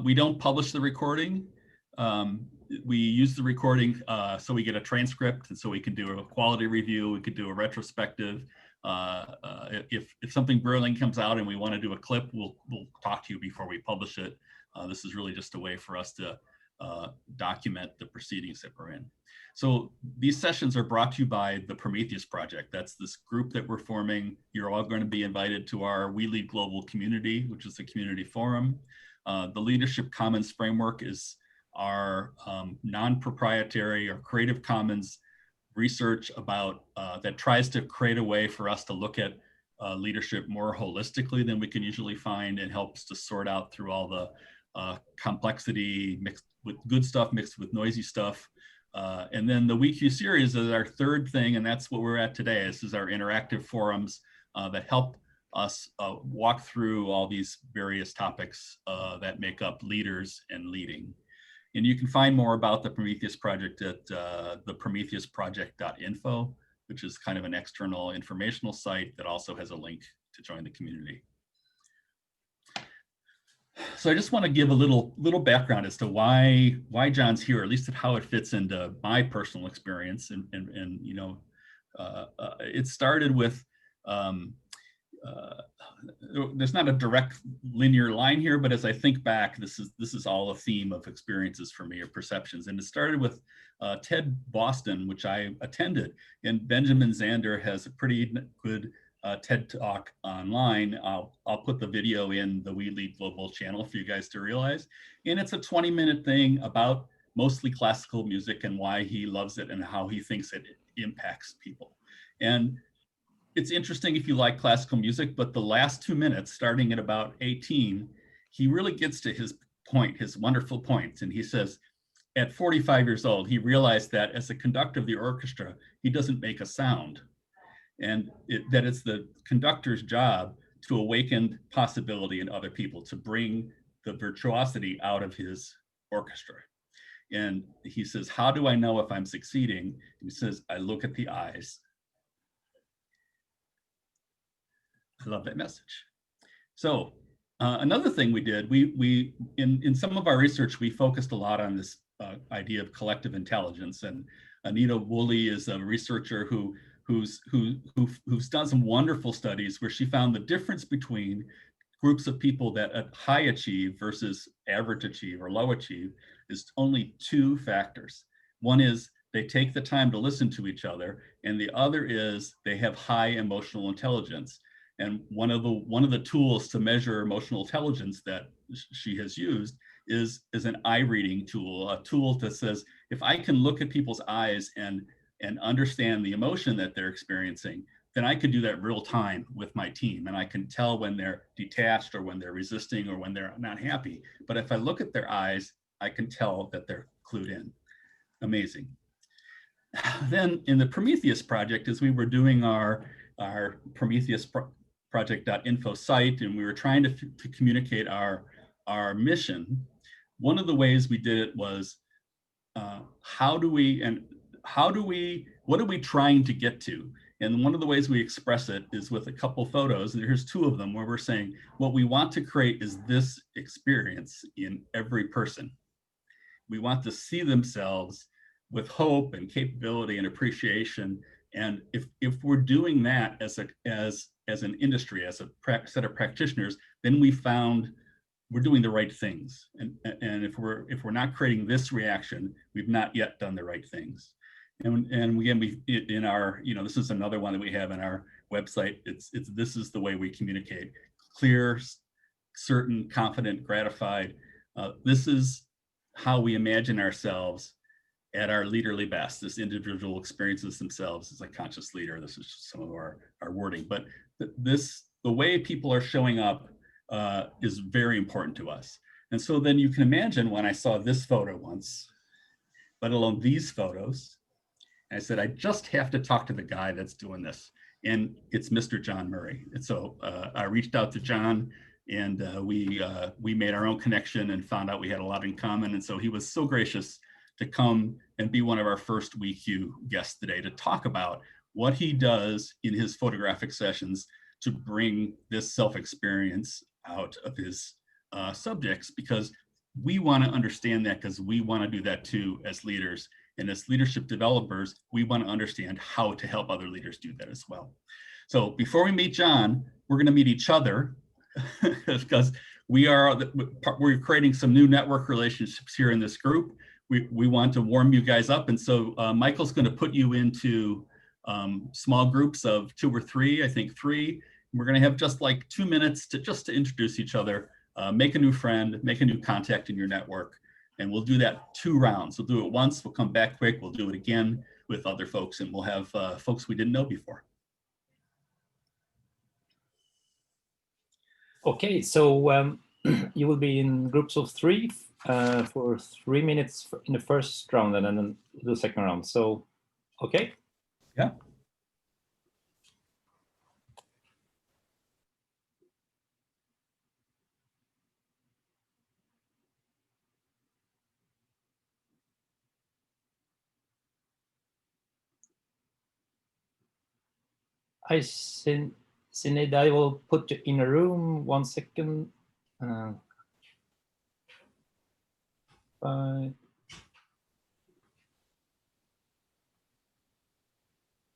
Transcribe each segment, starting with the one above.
We don't publish the recording. We use the recording so we get a transcript, and so we can do a quality review, we could do a retrospective. If something brilliant comes out and we want to do a clip, we'll talk to you before we publish it. This is really just a way for us to document the proceedings that we're in. So these sessions are brought to you by the Prometheus Project. That's this group that we're forming. You're all going to be invited to our We Lead Global community, which is a community forum. The Leadership Commons framework is our non-proprietary or Creative Commons research about that tries to create a way for us to look at leadership more holistically than we can usually find, and helps to sort out through all the complexity mixed with good stuff mixed with noisy stuff. And then the WQ series is our third thing, and that's what we're at today. This is our interactive forums that help us walk through all these various topics that make up leaders and leading. And you can find more about the Prometheus Project at the prometheusproject.info, which is kind of an external informational site that also has a link to join the community. So I just want to give a little background as to why John's here, at least at how it fits into my personal experience. And you know, it started with, there's not a direct linear line here, but as I think back, this is all a theme of experiences for me, or perceptions. And it started with TED Boston, which I attended, and Benjamin Zander has a pretty good TED Talk online. I'll put the video in the We Lead Global channel for you guys to realize. And it's a 20-minute thing about mostly classical music and why he loves it and how he thinks it impacts people. And it's interesting if you like classical music, but the last 2 minutes, starting at about 18, he really gets to his point, his wonderful points. And he says, at 45 years old, he realized that as a conductor of the orchestra, he doesn't make a sound. And that it's the conductor's job to awaken possibility in other people, to bring the virtuosity out of his orchestra. And he says, how do I know if I'm succeeding? He says, I look at the eyes. I love that message. So another thing we did, we in some of our research, we focused a lot on this idea of collective intelligence. And Anita Woolley is a researcher who's done some wonderful studies where she found the difference between groups of people that high achieve versus average achieve or low achieve is only 2 factors. One is they take the time to listen to each other, and the other is they have high emotional intelligence. And one of the tools to measure emotional intelligence that she has used is an eye reading tool, a tool that says, if I can look at people's eyes and understand the emotion that they're experiencing, then I could do that real time with my team. And I can tell when they're detached or when they're resisting or when they're not happy. But if I look at their eyes, I can tell that they're clued in. Amazing. Then in the Prometheus Project, as we were doing our Prometheus Project.info site, and we were trying to communicate our mission, one of the ways we did it was, what are we trying to get to? And one of the ways we express it is with a couple photos, and here's 2 of them where we're saying, what we want to create is this experience in every person. We want to see themselves with hope and capability and appreciation. And if we're doing that as an industry, as a set of practitioners, then we found we're doing the right things. And if we're not creating this reaction, we've not yet done the right things. And again, in our, this is another one that we have in our website. This is the way we communicate: clear, certain, confident, gratified. This is how we imagine ourselves at our leaderly best. This individual experiences themselves as a conscious leader. This is just some of our wording, but the way people are showing up is very important to us. And so then you can imagine when I saw this photo once, let alone these photos, and I said, I just have to talk to the guy that's doing this. And it's Mr. John Murray. And so I reached out to John, and we made our own connection and found out we had a lot in common. And so he was so gracious to come and be one of our first WQ guests today to talk about what he does in his photographic sessions to bring this self-experience out of his subjects, because we want to understand that, because we want to do that too as leaders. And as leadership developers, we want to understand how to help other leaders do that as well. So before we meet John, we're going to meet each other because we're creating some new network relationships here in this group. We want to warm you guys up. And so Michael's going to put you into small groups of 2 or 3, I think 3. We're going to have just like 2 minutes to introduce each other, make a new friend, make a new contact in your network. And we'll do that 2 rounds. We'll do it once, we'll come back quick, we'll do it again with other folks, and we'll have folks we didn't know before. Okay, so you will be in groups of 3 for 3 minutes in the first round, and then the second round. So, okay? Yeah. Sinead, I will put you in a room. 1 second.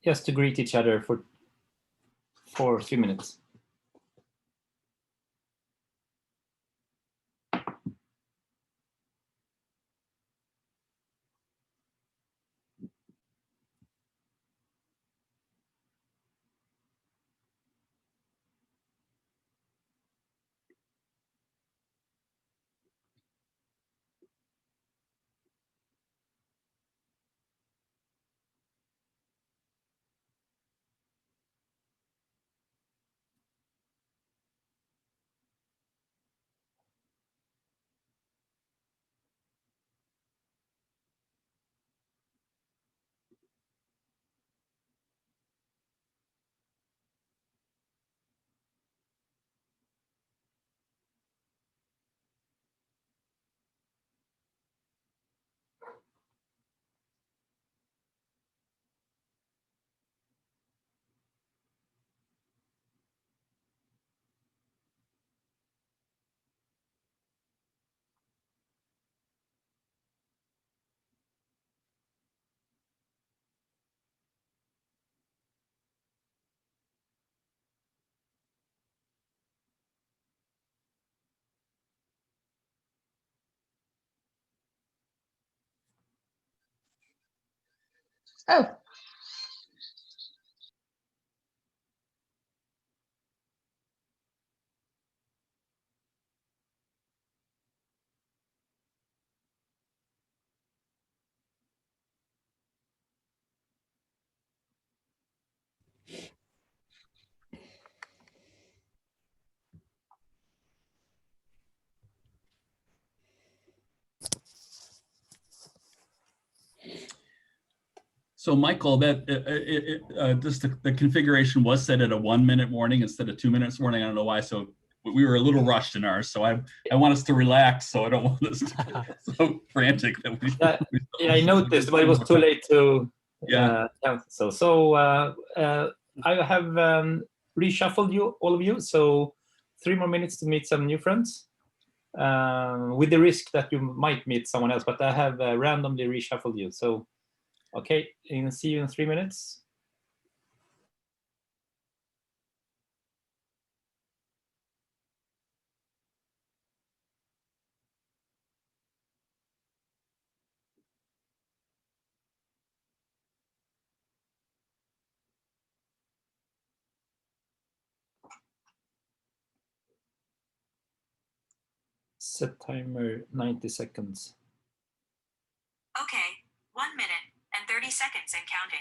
Just to greet each other for 3 minutes. Oh. So Michael, that the configuration was set at a 1 minute warning instead of 2 minutes warning. I don't know why. So we were a little rushed in ours. So I want us to relax. So I don't want us to get so frantic that we. Yeah, I noticed, but it was too late to cancel. So I have reshuffled you, all of you. So 3 more minutes to meet some new friends, with the risk that you might meet someone else. But I have randomly reshuffled you. So. Okay, and see you in 3 minutes. Set timer 90 seconds. Okay, 1 minute and 30 seconds and counting.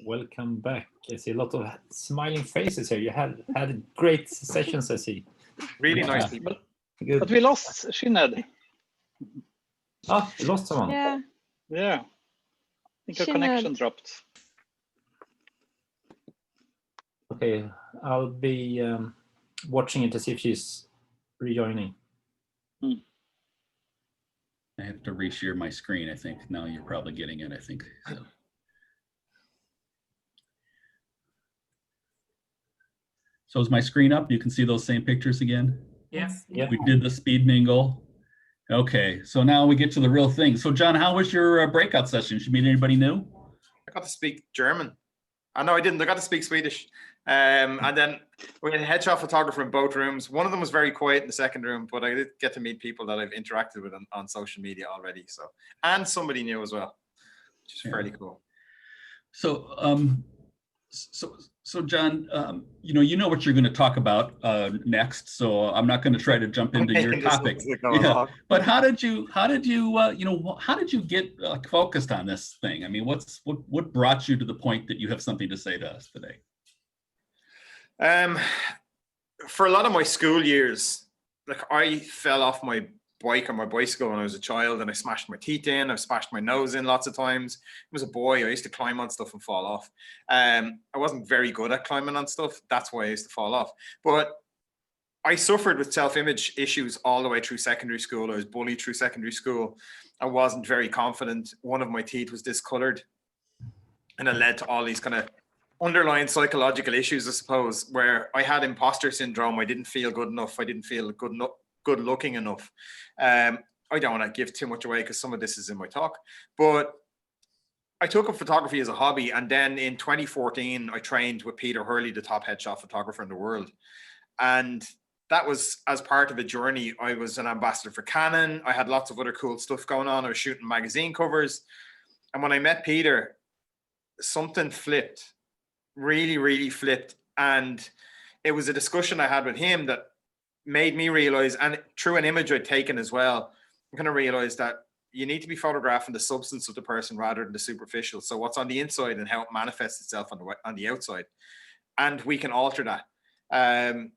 Welcome back. I see a lot of smiling faces here. You had great sessions, I see. Really nice people. Good. But we lost Shined. Oh, you lost someone. Yeah. Yeah. I think her Shined. connection dropped. Okay, I'll be watching it to see if she's rejoining. I have to reshare my screen, I think. Now you're probably getting it, I think. So is my screen up? You can see those same pictures again? Yes. Yeah. We did the speed mingle. Okay, so now we get to the real thing. So John, how was your breakout session? Did you meet anybody new? I got to speak German. No, I didn't. I got to speak Swedish. And then we had a headshot photographer in both rooms. One of them was very quiet in the second room, but I did get to meet people that I've interacted with on social media already. So, and somebody new as well, which is fairly cool. So, so John, you know what you're going to talk about next. So I'm not going to try to jump into your topic. Yeah. But how did you get focused on this thing? I mean, what brought you to the point that you have something to say to us today? For a lot of my school years, like I fell off my bike or my bicycle when I was a child, and I smashed my teeth in. I've smashed my nose in lots of times. I was a boy. I used to climb on stuff and fall off. I wasn't very good at climbing on stuff. That's why I used to fall off. But I suffered with self-image issues all the way through secondary school. I was bullied through secondary school. I wasn't very confident. One of my teeth was discolored, and it led to all these kind of underlying psychological issues, I suppose, where I had imposter syndrome. I didn't feel good enough. I didn't feel good looking enough. I don't want to give too much away because some of this is in my talk, but I took up photography as a hobby. And then in 2014, I trained with Peter Hurley, the top headshot photographer in the world. And that was as part of a journey. I was an ambassador for Canon. I had lots of other cool stuff going on. I was shooting magazine covers. And when I met Peter, something flipped, really flipped. And it was a discussion I had with him that made me realize, and through an image I'd taken as well, I'm going to realize that you need to be photographing the substance of the person rather than the superficial. So what's on the inside and how it manifests itself on the outside. And we can alter that. And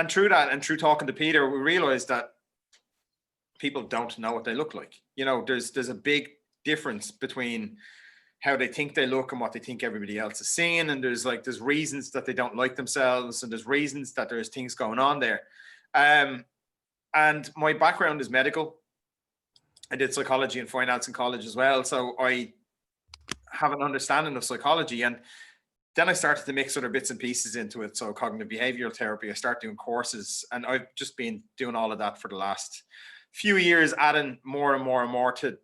through that, and through talking to Peter, we realized that people don't know what they look like. You know, there's a big difference between how they think they look and what they think everybody else is seeing. And there's reasons that they don't like themselves, and there's reasons that there's things going on there. And my background is medical. I did psychology and finance in college as well. So I have an understanding of psychology. And then I started to mix other bits and pieces into it. So cognitive behavioral therapy, I started doing courses, and I've just been doing all of that for the last few years, adding more and more and more to,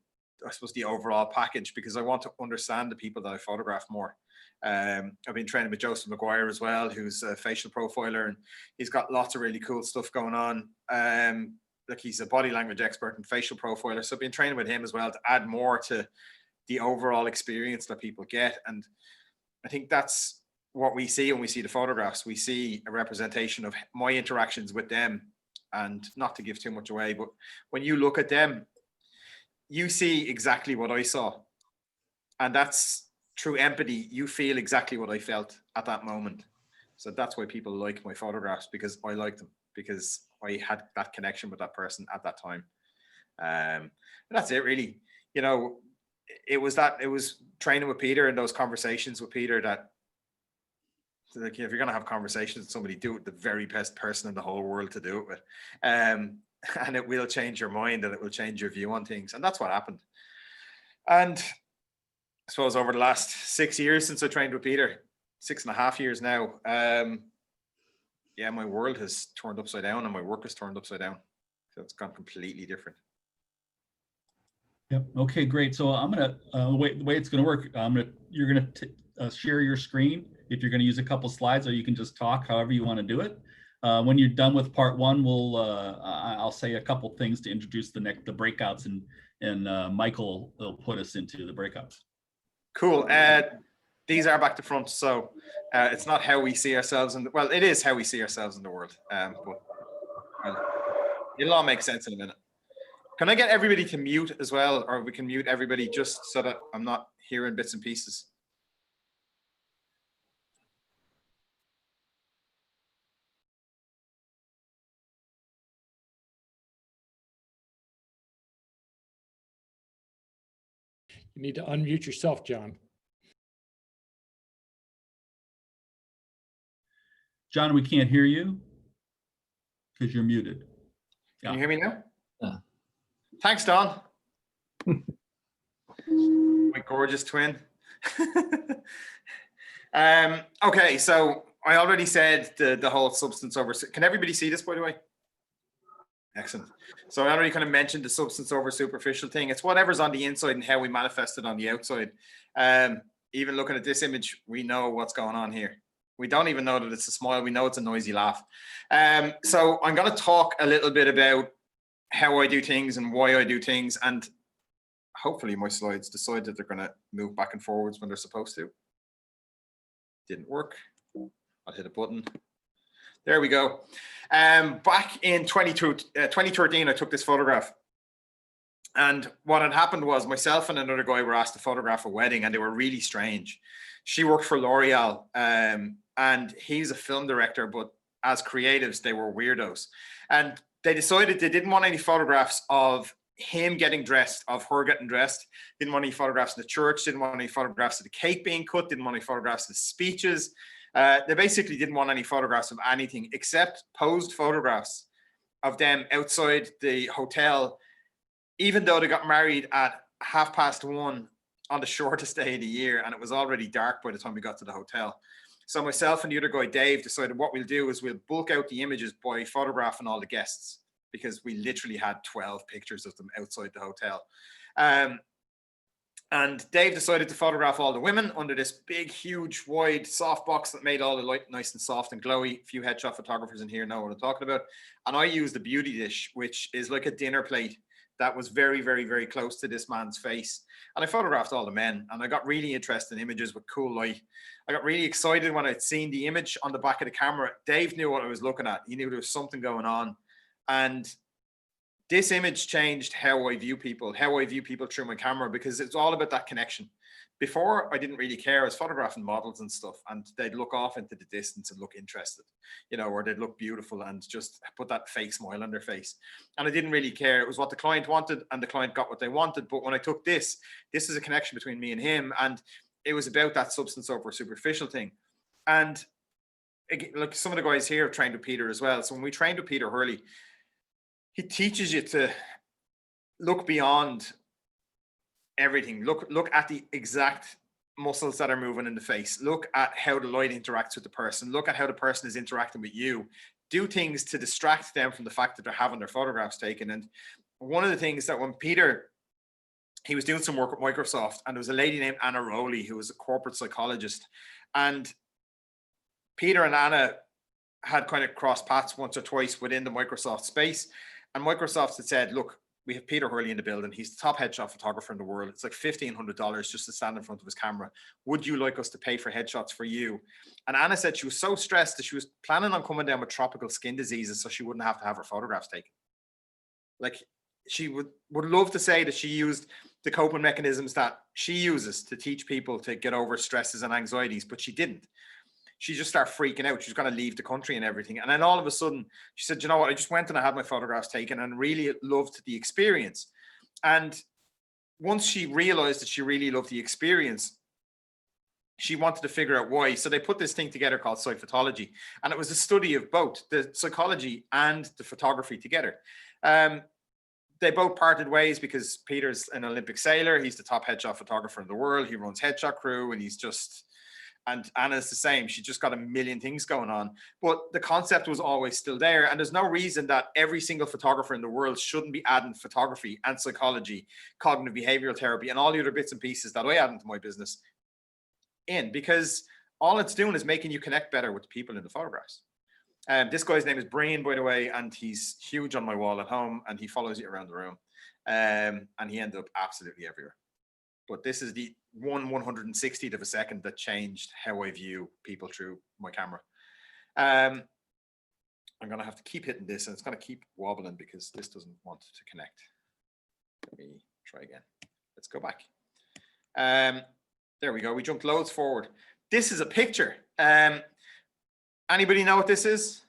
I suppose, the overall package, because I want to understand the people that I photograph more. I've been training with Joseph McGuire as well, who's a facial profiler, and he's got lots of really cool stuff going on. Like he's a body language expert and facial profiler. So I've been training with him as well to add more to the overall experience that people get. And I think that's what we see when we see the photographs. We see a representation of my interactions with them, and not to give too much away, but when you look at them, you see exactly what I saw. And that's through empathy. You feel exactly what I felt at that moment. So that's why people like my photographs, because I like them, because I had that connection with that person at that time. And that's it, really. You know, it was training with Peter and those conversations with Peter that, like, if you're going to have conversations with somebody, do it with the very best person in the whole world to do it with. And it will change your mind, and it will change your view on things. And that's what happened. And I suppose over the last 6 years since I trained with Peter, 6.5 years now, yeah, my world has turned upside down, and my work has turned upside down. So it's gone completely different. Yep. Okay, great. So I'm gonna the way it's gonna work. You're gonna share your screen if you're gonna use a couple slides, or you can just talk however you want to do it. When you're done with part one, I'll say a couple things to introduce the breakouts, and Michael will put us into the breakouts. Cool. These are back to front, so it's not how we see ourselves well, it is how we see ourselves in the world, but it'll all make sense in a minute. Can I get everybody to mute as well, or we can mute everybody just so that I'm not hearing bits and pieces? You need to unmute yourself, John. John, we can't hear you because you're muted. Can you hear me now? Yeah. Thanks, Don. My gorgeous twin. Okay, so I already said the whole substance over. Can everybody see this, by the way? Excellent. So I already kind of mentioned the substance over superficial thing. It's whatever's on the inside and how we manifest it on the outside. Even looking at this image, we know what's going on here. We don't even know that it's a smile. We know it's a noisy laugh. So I'm going to talk a little bit about how I do things and why I do things. And hopefully my slides decide that they're going to move back and forwards when they're supposed to. Didn't work. I'll hit a button. There we go. Back in 2013, I took this photograph. And what had happened was myself and another guy were asked to photograph a wedding, and they were really strange. She worked for L'Oreal, and he's a film director, but as creatives, they were weirdos. And they decided they didn't want any photographs of him getting dressed, of her getting dressed, didn't want any photographs of the church, didn't want any photographs of the cake being cut, didn't want any photographs of the speeches. They basically didn't want any photographs of anything except posed photographs of them outside the hotel, even though they got married at 1:30 on the shortest day of the year, and it was already dark by the time we got to the hotel. So myself and the other guy, Dave, decided what we'll do is we'll bulk out the images by photographing all the guests, because we literally had 12 pictures of them outside the hotel. And Dave decided to photograph all the women under this big, huge, wide soft box that made all the light nice and soft and glowy. A few headshot photographers in here know what I'm talking about. And I used the beauty dish, which is like a dinner plate that was very, very, very close to this man's face. And I photographed all the men, and I got really interested in images with cool light. I got really excited when I'd seen the image on the back of the camera. Dave knew what I was looking at. He knew there was something going on. And this image changed how I view people through my camera, because it's all about that connection. Before, I didn't really care. I was photographing models and stuff, and they'd look off into the distance and look interested, you know, or they'd look beautiful and just put that fake smile on their face. And I didn't really care. It was what the client wanted, and the client got what they wanted. But when I took this is a connection between me and him, and it was about that substance over superficial thing. And again, like some of the guys here have trained with Peter as well. So when we trained with Peter Hurley, he teaches you to look beyond everything. Look at the exact muscles that are moving in the face. Look at how the light interacts with the person. Look at how the person is interacting with you. Do things to distract them from the fact that they're having their photographs taken. And one of the things that when Peter, he was doing some work at Microsoft, and there was a lady named Anna Rowley who was a corporate psychologist. And Peter and Anna had kind of crossed paths once or twice within the Microsoft space. And Microsoft had said, look, we have Peter Hurley in the building. He's the top headshot photographer in the world. It's like $1,500 just to stand in front of his camera. Would you like us to pay for headshots for you? And Anna said she was so stressed that she was planning on coming down with tropical skin diseases so she wouldn't have to have her photographs taken. Like, she would love to say that she used the coping mechanisms that she uses to teach people to get over stresses and anxieties, but she didn't. She just started freaking out. She was going to leave the country and everything. And then all of a sudden, she said, you know what? I just went and I had my photographs taken and really loved the experience. And once she realized that she really loved the experience, she wanted to figure out why. So they put this thing together called psychophotology. And it was a study of both the psychology and the photography together. They both parted ways because Peter's an Olympic sailor. He's the top headshot photographer in the world. He runs Headshot Crew, and he's just... And Anna's the same. She just got a million things going on. But the concept was always still there. And there's no reason that every single photographer in the world shouldn't be adding photography and psychology, cognitive behavioral therapy, and all the other bits and pieces that I add into my business in, because all it's doing is making you connect better with the people in the photographs. This guy's name is Brian, by the way, and he's huge on my wall at home, and he follows you around the room. And he ended up absolutely everywhere. But this is the 1/160th of a second that changed how I view people through my camera. I'm going to have to keep hitting this, and it's going to keep wobbling because this doesn't want to connect. Let me try again. Let's go back. There we go. We jumped loads forward. This is a picture. Anybody know what this is?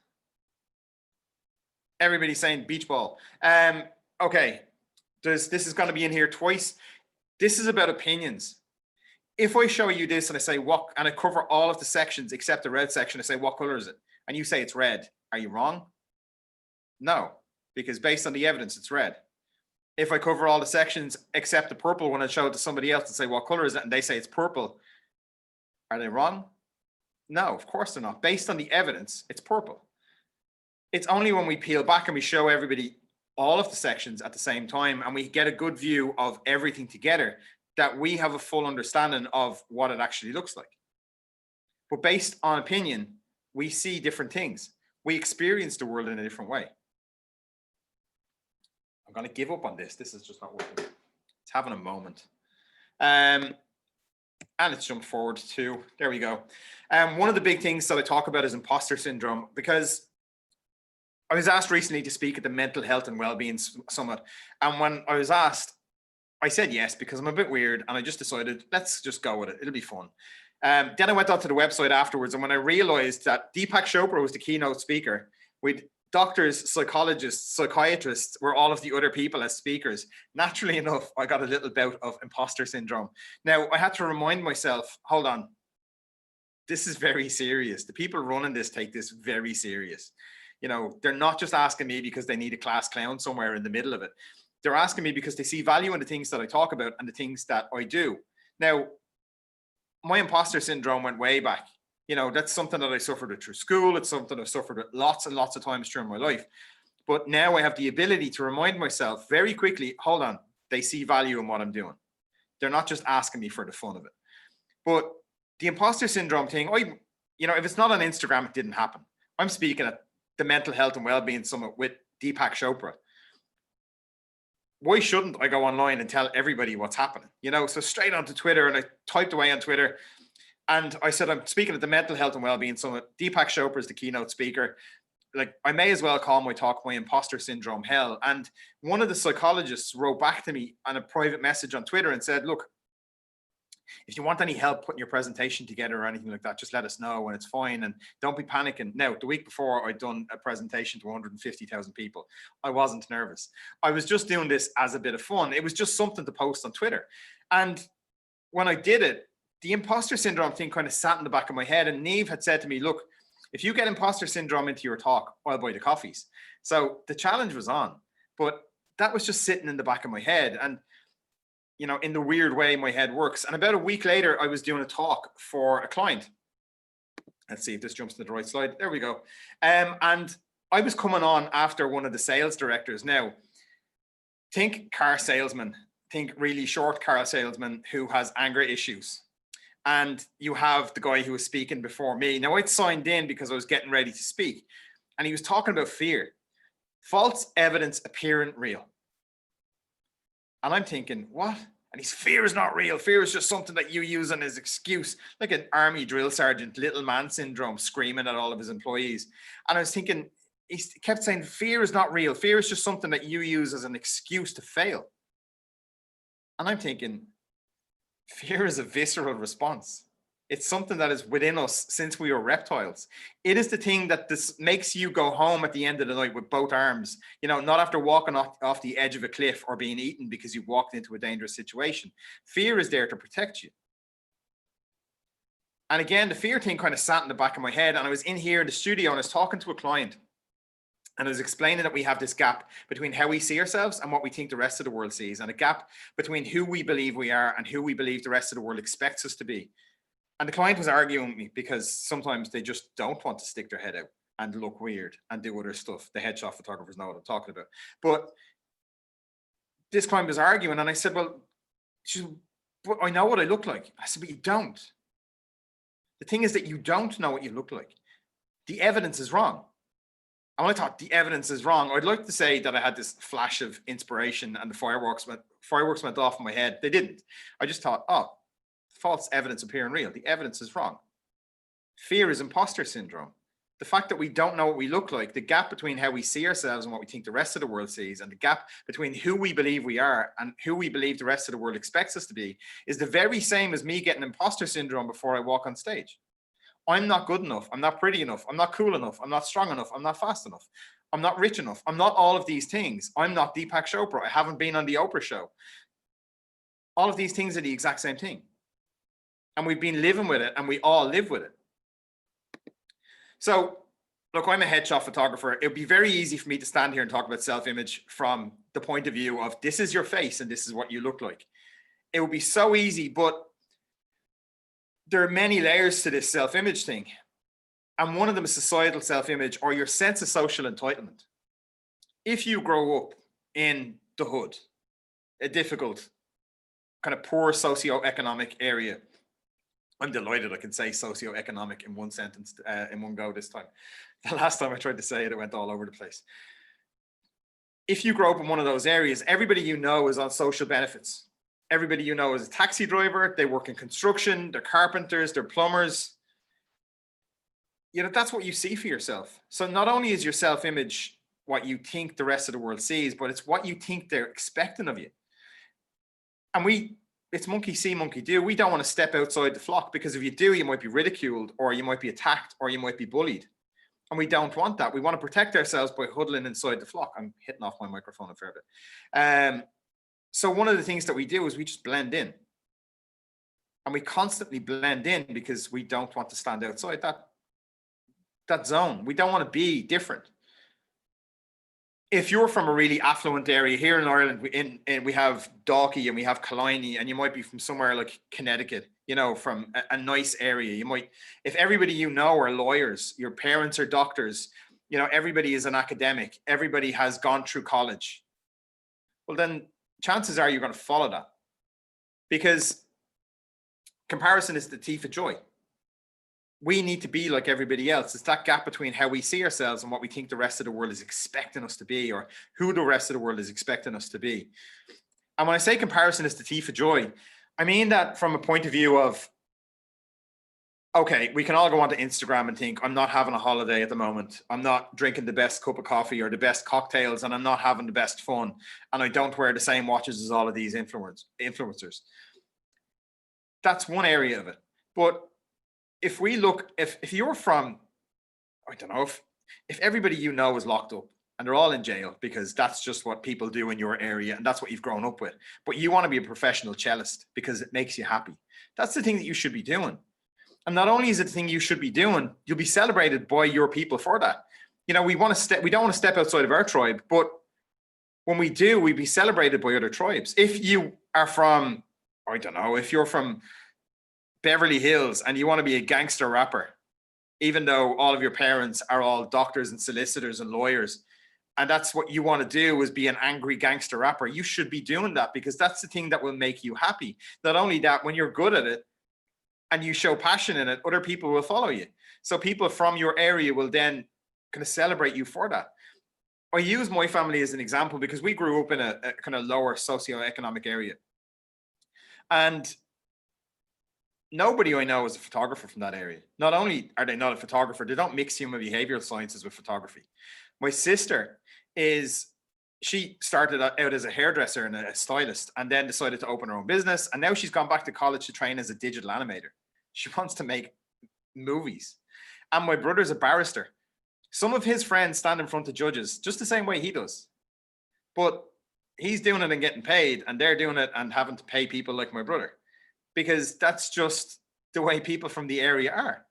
Everybody's saying beach ball. Okay. This is going to be in here twice. This is about opinions. If I show you this and I say what, and I cover all of the sections except the red section, I say, what color is it? And you say it's red. Are you wrong? No, because based on the evidence, it's red. If I cover all the sections except the purple one and show it to somebody else and say, what color is it? And they say it's purple. Are they wrong? No, of course they're not. Based on the evidence, it's purple. It's only when we peel back and we show everybody all of the sections at the same time and we get a good view of everything together that we have a full understanding of what it actually looks like. But based on opinion, we see different things. We experience the world in a different way. I'm going to give up on this. This is just not working. It's having a moment. And let's jump forward to, there we go. One of the big things that I talk about is imposter syndrome, because I was asked recently to speak at the Mental Health and Wellbeing Summit. And when I was asked, I said yes, because I'm a bit weird. And I just decided, let's just go with it. It'll be fun. Then I went onto the website afterwards. And when I realized that Deepak Chopra was the keynote speaker, with doctors, psychologists, psychiatrists were all of the other people as speakers, naturally enough, I got a little bout of imposter syndrome. Now, I had to remind myself, hold on, this is very serious. The people running this take this very serious. You know, they're not just asking me because they need a class clown somewhere in the middle of it. They're asking me because they see value in the things that I talk about and the things that I do. Now, my imposter syndrome went way back. You know, that's something that I suffered with through school. It's something I've suffered with lots and lots of times during my life. But now I have the ability to remind myself very quickly, hold on, they see value in what I'm doing. They're not just asking me for the fun of it. But the imposter syndrome thing, you know, if it's not on Instagram, it didn't happen. I'm speaking at the Mental Health and Wellbeing Summit with Deepak Chopra. Why shouldn't I go online and tell everybody what's happening? You know, so straight onto Twitter, and I typed away on Twitter. And I said, I'm speaking at the Mental Health and Wellbeing Summit. Deepak Chopra is the keynote speaker. Like, I may as well call my talk my imposter syndrome hell. And one of the psychologists wrote back to me on a private message on Twitter and said, look, if you want any help putting your presentation together or anything like that, just let us know and it's fine. And don't be panicking. Now, the week before, I'd done a presentation to 150,000 people. I wasn't nervous. I was just doing this as a bit of fun. It was just something to post on Twitter. And when I did it, the imposter syndrome thing kind of sat in the back of my head. And Niamh had said to me, look, if you get imposter syndrome into your talk, I'll buy the coffees. So the challenge was on, but that was just sitting in the back of my head. And, you know, in the weird way my head works. And about a week later, I was doing a talk for a client. Let's see if this jumps to the right slide. There we go. And I was coming on after one of the sales directors. Now, think car salesman, think really short car salesman who has anger issues. And you have the guy who was speaking before me. Now, I'd signed in because I was getting ready to speak. And he was talking about fear. False evidence appearing real. And I'm thinking, what? And he's, fear is not real. Fear is just something that you use as an excuse, like an army drill sergeant, little man syndrome, screaming at all of his employees. And I was thinking, he kept saying, fear is not real. Fear is just something that you use as an excuse to fail. And I'm thinking, fear is a visceral response. It's something that is within us since we were reptiles. It is the thing that this makes you go home at the end of the night with both arms, you know, not after walking off the edge of a cliff or being eaten because you walked into a dangerous situation. Fear is there to protect you. And again, the fear thing kind of sat in the back of my head. And I was in here in the studio and I was talking to a client. And I was explaining that we have this gap between how we see ourselves and what we think the rest of the world sees, and a gap between who we believe we are and who we believe the rest of the world expects us to be. And the client was arguing with me because sometimes they just don't want to stick their head out and look weird and do other stuff. The headshot photographers know what I'm talking about. But this client was arguing and I said, well, but I know what I look like. I said, but you don't. The thing is that you don't know what you look like. The evidence is wrong. And when I thought the evidence is wrong, I'd like to say that I had this flash of inspiration and the fireworks went off in my head. They didn't. I just thought, oh, false evidence appearing real. The evidence is wrong. Fear is imposter syndrome. The fact that we don't know what we look like, the gap between how we see ourselves and what we think the rest of the world sees, and the gap between who we believe we are and who we believe the rest of the world expects us to be, is the very same as me getting imposter syndrome before I walk on stage. I'm not good enough. I'm not pretty enough. I'm not cool enough. I'm not strong enough. I'm not fast enough. I'm not rich enough. I'm not all of these things. I'm not Deepak Chopra. I haven't been on the Oprah show. All of these things are the exact same thing. And we've been living with it, and we all live with it. So, look, I'm a headshot photographer. It would be very easy for me to stand here and talk about self-image from the point of view of this is your face and this is what you look like. It would be so easy, but there are many layers to this self-image thing. And one of them is societal self-image, or your sense of social entitlement. If you grow up in the hood, a difficult, kind of poor socioeconomic area, I'm delighted I can say socioeconomic in one sentence, in one go this time. The last time I tried to say it, it went all over the place. If you grow up in one of those areas, everybody you know is on social benefits. Everybody you know is a taxi driver, they work in construction, they're carpenters, they're plumbers. You know, that's what you see for yourself. So not only is your self-image what you think the rest of the world sees, but it's what you think they're expecting of you. And it's monkey see, monkey do. We don't want to step outside the flock, because if you do, you might be ridiculed, or you might be attacked, or you might be bullied. And we don't want that. We want to protect ourselves by huddling inside the flock. I'm hitting off my microphone a fair bit. So one of the things that we do is we just blend in. And we constantly blend in because we don't want to stand outside that zone. We don't want to be different. If you're from a really affluent area here in Ireland, we have Dalkey and we have Killiney, and you might be from somewhere like Connecticut, you know, from a nice area. You might, if everybody you know are lawyers, your parents are doctors, you know, everybody is an academic, everybody has gone through college. Well, then chances are you're going to follow that, because comparison is the thief of joy. We need to be like everybody else. It's that gap between how we see ourselves and what we think the rest of the world is expecting us to be, or who the rest of the world is expecting us to be. And when I say comparison is the thief of joy, I mean that from a point of view of, okay, we can all go onto Instagram and think, I'm not having a holiday at the moment. I'm not drinking the best cup of coffee or the best cocktails, and I'm not having the best fun. And I don't wear the same watches as all of these influencers. That's one area of it. But if we look, if you're from, I don't know, if everybody you know is locked up and they're all in jail because that's just what people do in your area and that's what you've grown up with, but you want to be a professional cellist because it makes you happy, that's the thing that you should be doing. And not only is it the thing you should be doing, you'll be celebrated by your people for that. You know, we don't want to step outside of our tribe, but when we do, we be celebrated by other tribes. If you are from, I don't know, if you're from Beverly Hills and you want to be a gangster rapper, even though all of your parents are all doctors and solicitors and lawyers, and that's what you want to do is be an angry gangster rapper, you should be doing that because that's the thing that will make you happy. Not only that, when you're good at it and you show passion in it, other people will follow you. So people from your area will then kind of celebrate you for that. I use my family as an example because we grew up in a kind of lower socioeconomic area. And nobody I know is a photographer from that area. Not only are they not a photographer, they don't mix human behavioral sciences with photography. My sister she started out as a hairdresser and a stylist and then decided to open her own business. And now she's gone back to college to train as a digital animator. She wants to make movies. And my brother's a barrister. Some of his friends stand in front of judges just the same way he does. But he's doing it and getting paid, and they're doing it and having to pay people like my brother, because that's just the way people from the area are.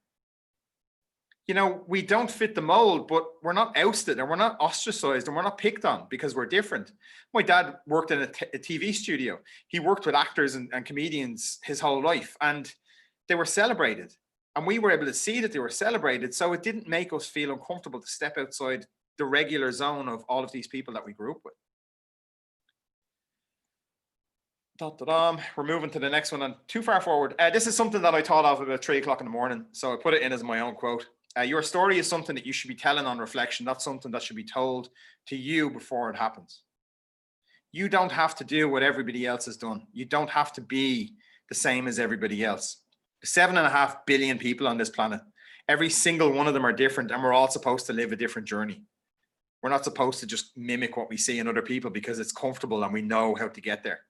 You know, we don't fit the mold, but we're not ousted and we're not ostracized and we're not picked on because we're different. My dad worked in a TV studio. He worked with actors and comedians his whole life, and they were celebrated. And we were able to see that they were celebrated. So it didn't make us feel uncomfortable to step outside the regular zone of all of these people that we grew up with. We're moving to the next one and too far forward. This is something that I thought of about 3 o'clock in the morning. So I put it in as my own quote. Your story is something that you should be telling on reflection, not something that should be told to you before it happens. You don't have to do what everybody else has done. You don't have to be the same as everybody else. 7.5 billion people on this planet. Every single one of them are different, and we're all supposed to live a different journey. We're not supposed to just mimic what we see in other people because it's comfortable and we know how to get there.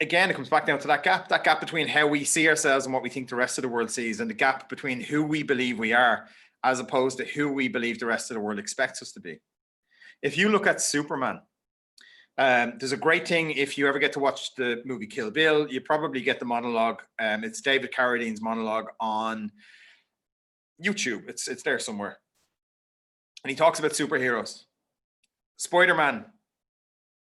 Again, it comes back down to that gap between how we see ourselves and what we think the rest of the world sees, and the gap between who we believe we are as opposed to who we believe the rest of the world expects us to be. If you look at Superman, There's a great thing if you ever get to watch the movie Kill Bill, you probably get the monologue. It's David Carradine's monologue on YouTube. It's there somewhere. And he talks about superheroes. Spider-Man.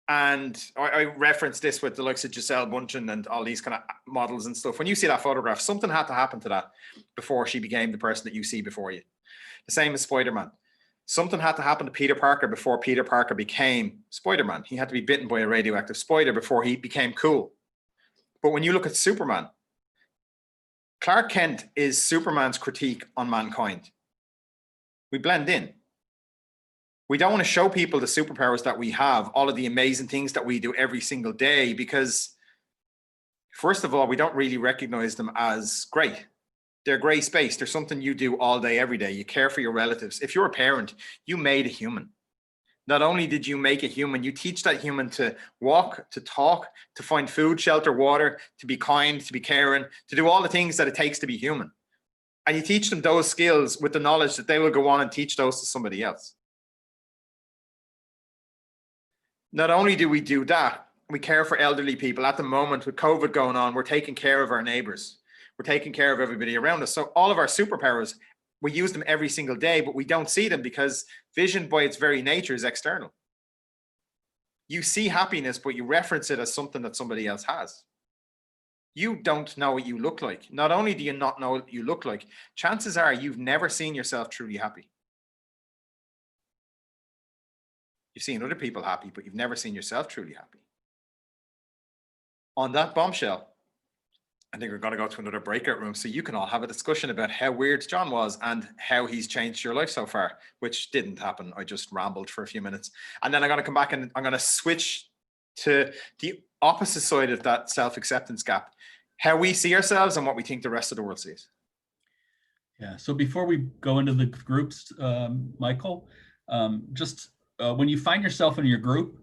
And I referenced this with the likes of Giselle Bundchen and all these kind of models and stuff. When you see that photograph, something had to happen to that before she became the person that you see before you. The same as Spider-Man. Something had to happen to Peter Parker before Peter Parker became Spider-Man. He had to be bitten by a radioactive spider before he became cool. But when you look at Superman, Clark Kent is Superman's critique on mankind. We blend in. We don't want to show people the superpowers that we have, all of the amazing things that we do every single day, because first of all, we don't really recognize them as great. They're gray space. They're something you do all day, every day. You care for your relatives. If you're a parent, you made a human. Not only did you make a human, you teach that human to walk, to talk, to find food, shelter, water, to be kind, to be caring, to do all the things that it takes to be human. And you teach them those skills with the knowledge that they will go on and teach those to somebody else. Not only do we do that, we care for elderly people. At the moment, with COVID going on, we're taking care of our neighbors. We're taking care of everybody around us. So all of our superpowers, we use them every single day, but we don't see them because vision by its very nature is external. You see happiness, but you reference it as something that somebody else has. You don't know what you look like. Not only do you not know what you look like, chances are you've never seen yourself truly happy. You've seen other people happy, but you've never seen yourself truly happy. On that bombshell, I think we're going to go to another breakout room so you can all have a discussion about how weird John was and how he's changed your life so far, which didn't happen. I just rambled for a few minutes. And then I'm going to come back and I'm going to switch to the opposite side of that self-acceptance gap, how we see ourselves and what we think the rest of the world sees. Yeah, so before we go into the groups, Michael, when you find yourself in your group,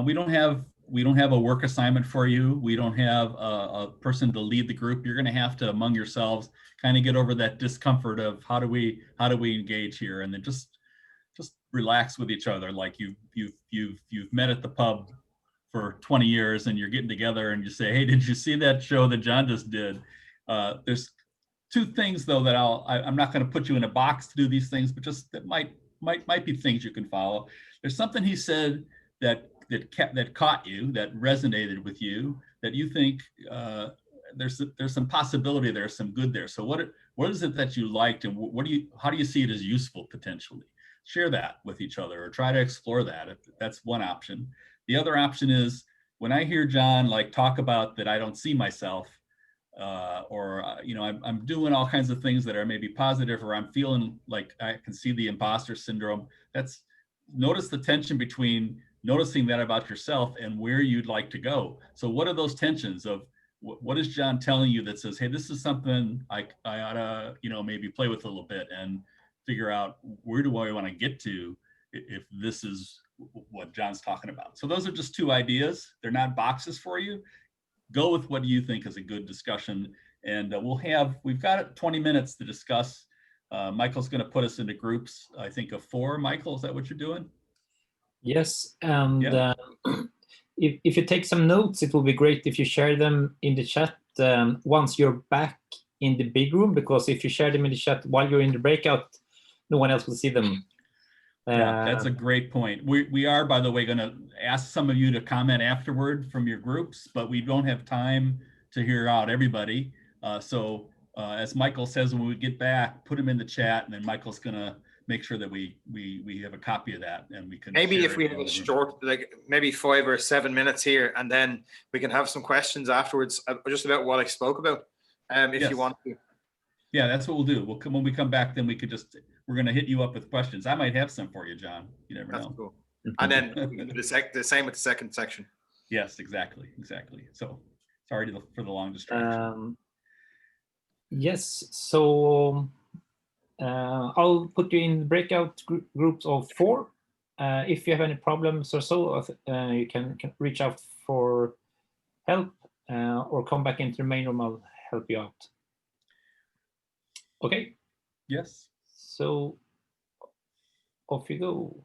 we don't have a work assignment for you. We don't have a person to lead the group. You're going to have to, among yourselves, kind of get over that discomfort of how do we engage here, and then just relax with each other, like you've met at the pub for 20 years and you're getting together and you say, hey, did you see that show that John just did? There's two things though that I'm not going to put you in a box to do these things, but just that might be things you can follow. There's something he said that caught you, that resonated with you, that you think there's some possibility there, some good there. So what is it that you liked, and how do you see it as useful potentially? Share that with each other or try to explore that. That's one option. The other option is when I hear John talk about that I don't see myself, I'm doing all kinds of things that are maybe positive, or I'm feeling like I can see the imposter syndrome. Notice the tension between noticing that about yourself and where you'd like to go. So what are those tensions of what is John telling you that says, hey, this is something I ought to, maybe play with a little bit and figure out where do I want to get to if this is what John's talking about. So those are just two ideas. They're not boxes for you. Go with what you think is a good discussion. And we've got 20 minutes to discuss. Michael's going to put us into groups, I think, of 4. Michael, is that what you're doing? Yes, and if you take some notes, it will be great if you share them in the chat once you're back in the big room, because if you share them in the chat while you're in the breakout, no one else will see them. Yeah, that's a great point. We are, by the way, going to ask some of you to comment afterward from your groups, but we don't have time to hear out everybody. So as Michael says, when we get back, put them in the chat, and then Michael's going to make sure that we have a copy of that, and we can maybe if we have a short, maybe 5 or 7 minutes here, and then we can have some questions afterwards, just about what I spoke about, if you want to. Yeah, that's what we'll do. When we come back, then we're going to hit you up with questions. I might have some for you, John. You never know. That's cool. And then we can do the same with the second section. Yes, exactly. So sorry for the long distraction. Yes, so I'll put you in breakout groups of 4. If you have any problems or so, you can reach out for help or come back into the main room. I'll help you out. Okay. Yes. So off you go.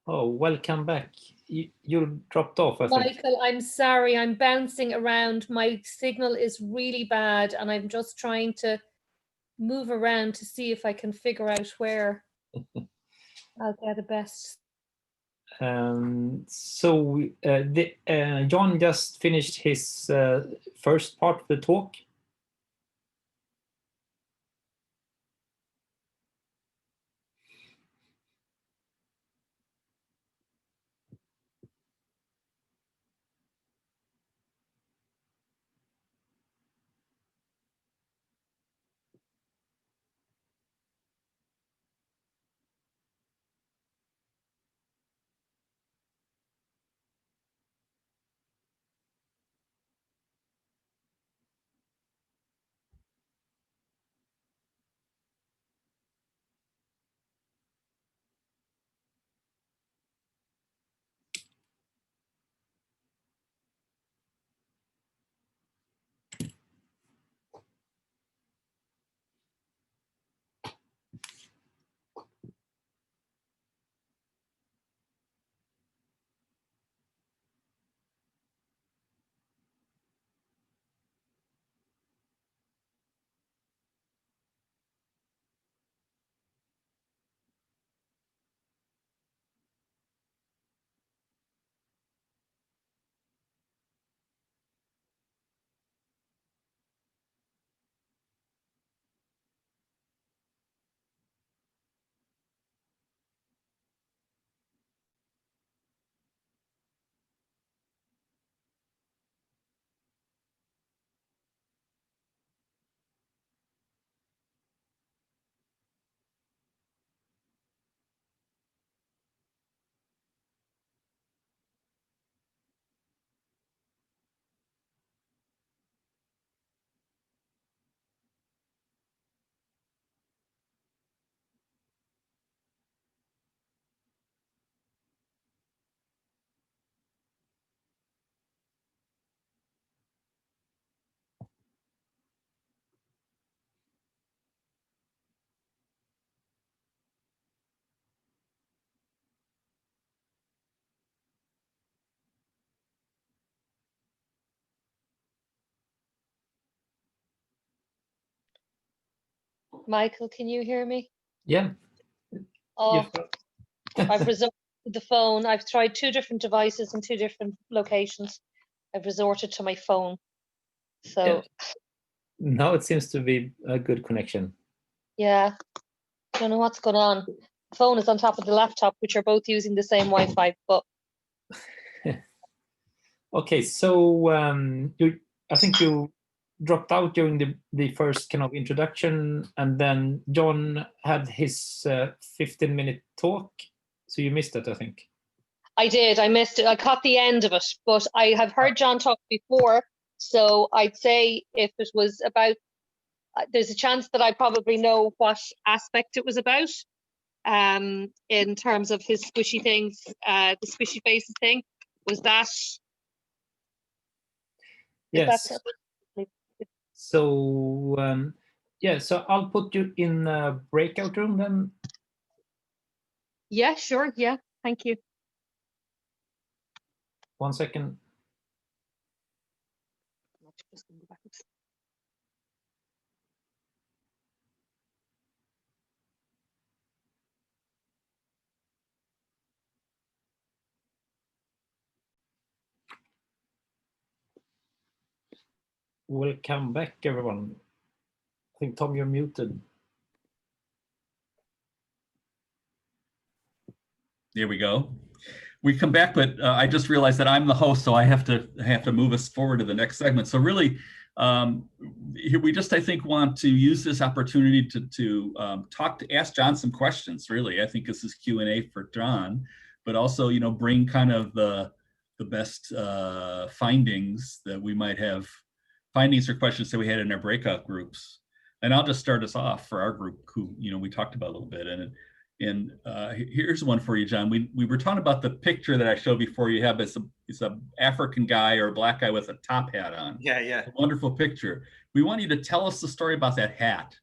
Oh, welcome back. You dropped off, I think. Michael, I'm sorry, I'm bouncing around. My signal is really bad, and I'm just trying to move around to see if I can figure out where I'll get the best. So John just finished his first part of the talk. Michael, can you hear me? Yeah. Oh, You've- I've resorted to the phone. I've tried 2 different devices in 2 different locations. I've resorted to my phone. So, Yeah. Now it seems to be a good connection. yeah, don't know what's going on. The phone is on top of the laptop, which are both using the same Wi-Fi, but Okay, so I think you dropped out during the first kind of introduction, and then John had his 15-minute talk. So you missed it, I think. I did. I missed it. I caught the end of it, but I have heard John talk before. So I'd say if it was about, there's a chance that I probably know what aspect it was about. In terms of his squishy things, the squishy faces thing, was that? Yes. So yeah, so I'll put you in a breakout room then. Yeah, sure. Yeah, thank you. 1 second. Welcome back, everyone. I think, Tom, you're muted. There we go. We come back, but I just realized that I'm the host, so I have to move us forward to the next segment. So really, here we just, I think, want to use this opportunity to ask John some questions. Really, I think this is Q&A for John, but also, you know, bring kind of the best findings that we might have, findings or questions that we had in our breakout groups. And I'll just start us off for our group, who, you know, we talked about a little bit. And here's one for you, John. We were talking about the picture that I showed before. You have it's a African guy or a black guy with a top hat on. Yeah. It's a wonderful picture. We want you to tell us the story about that hat.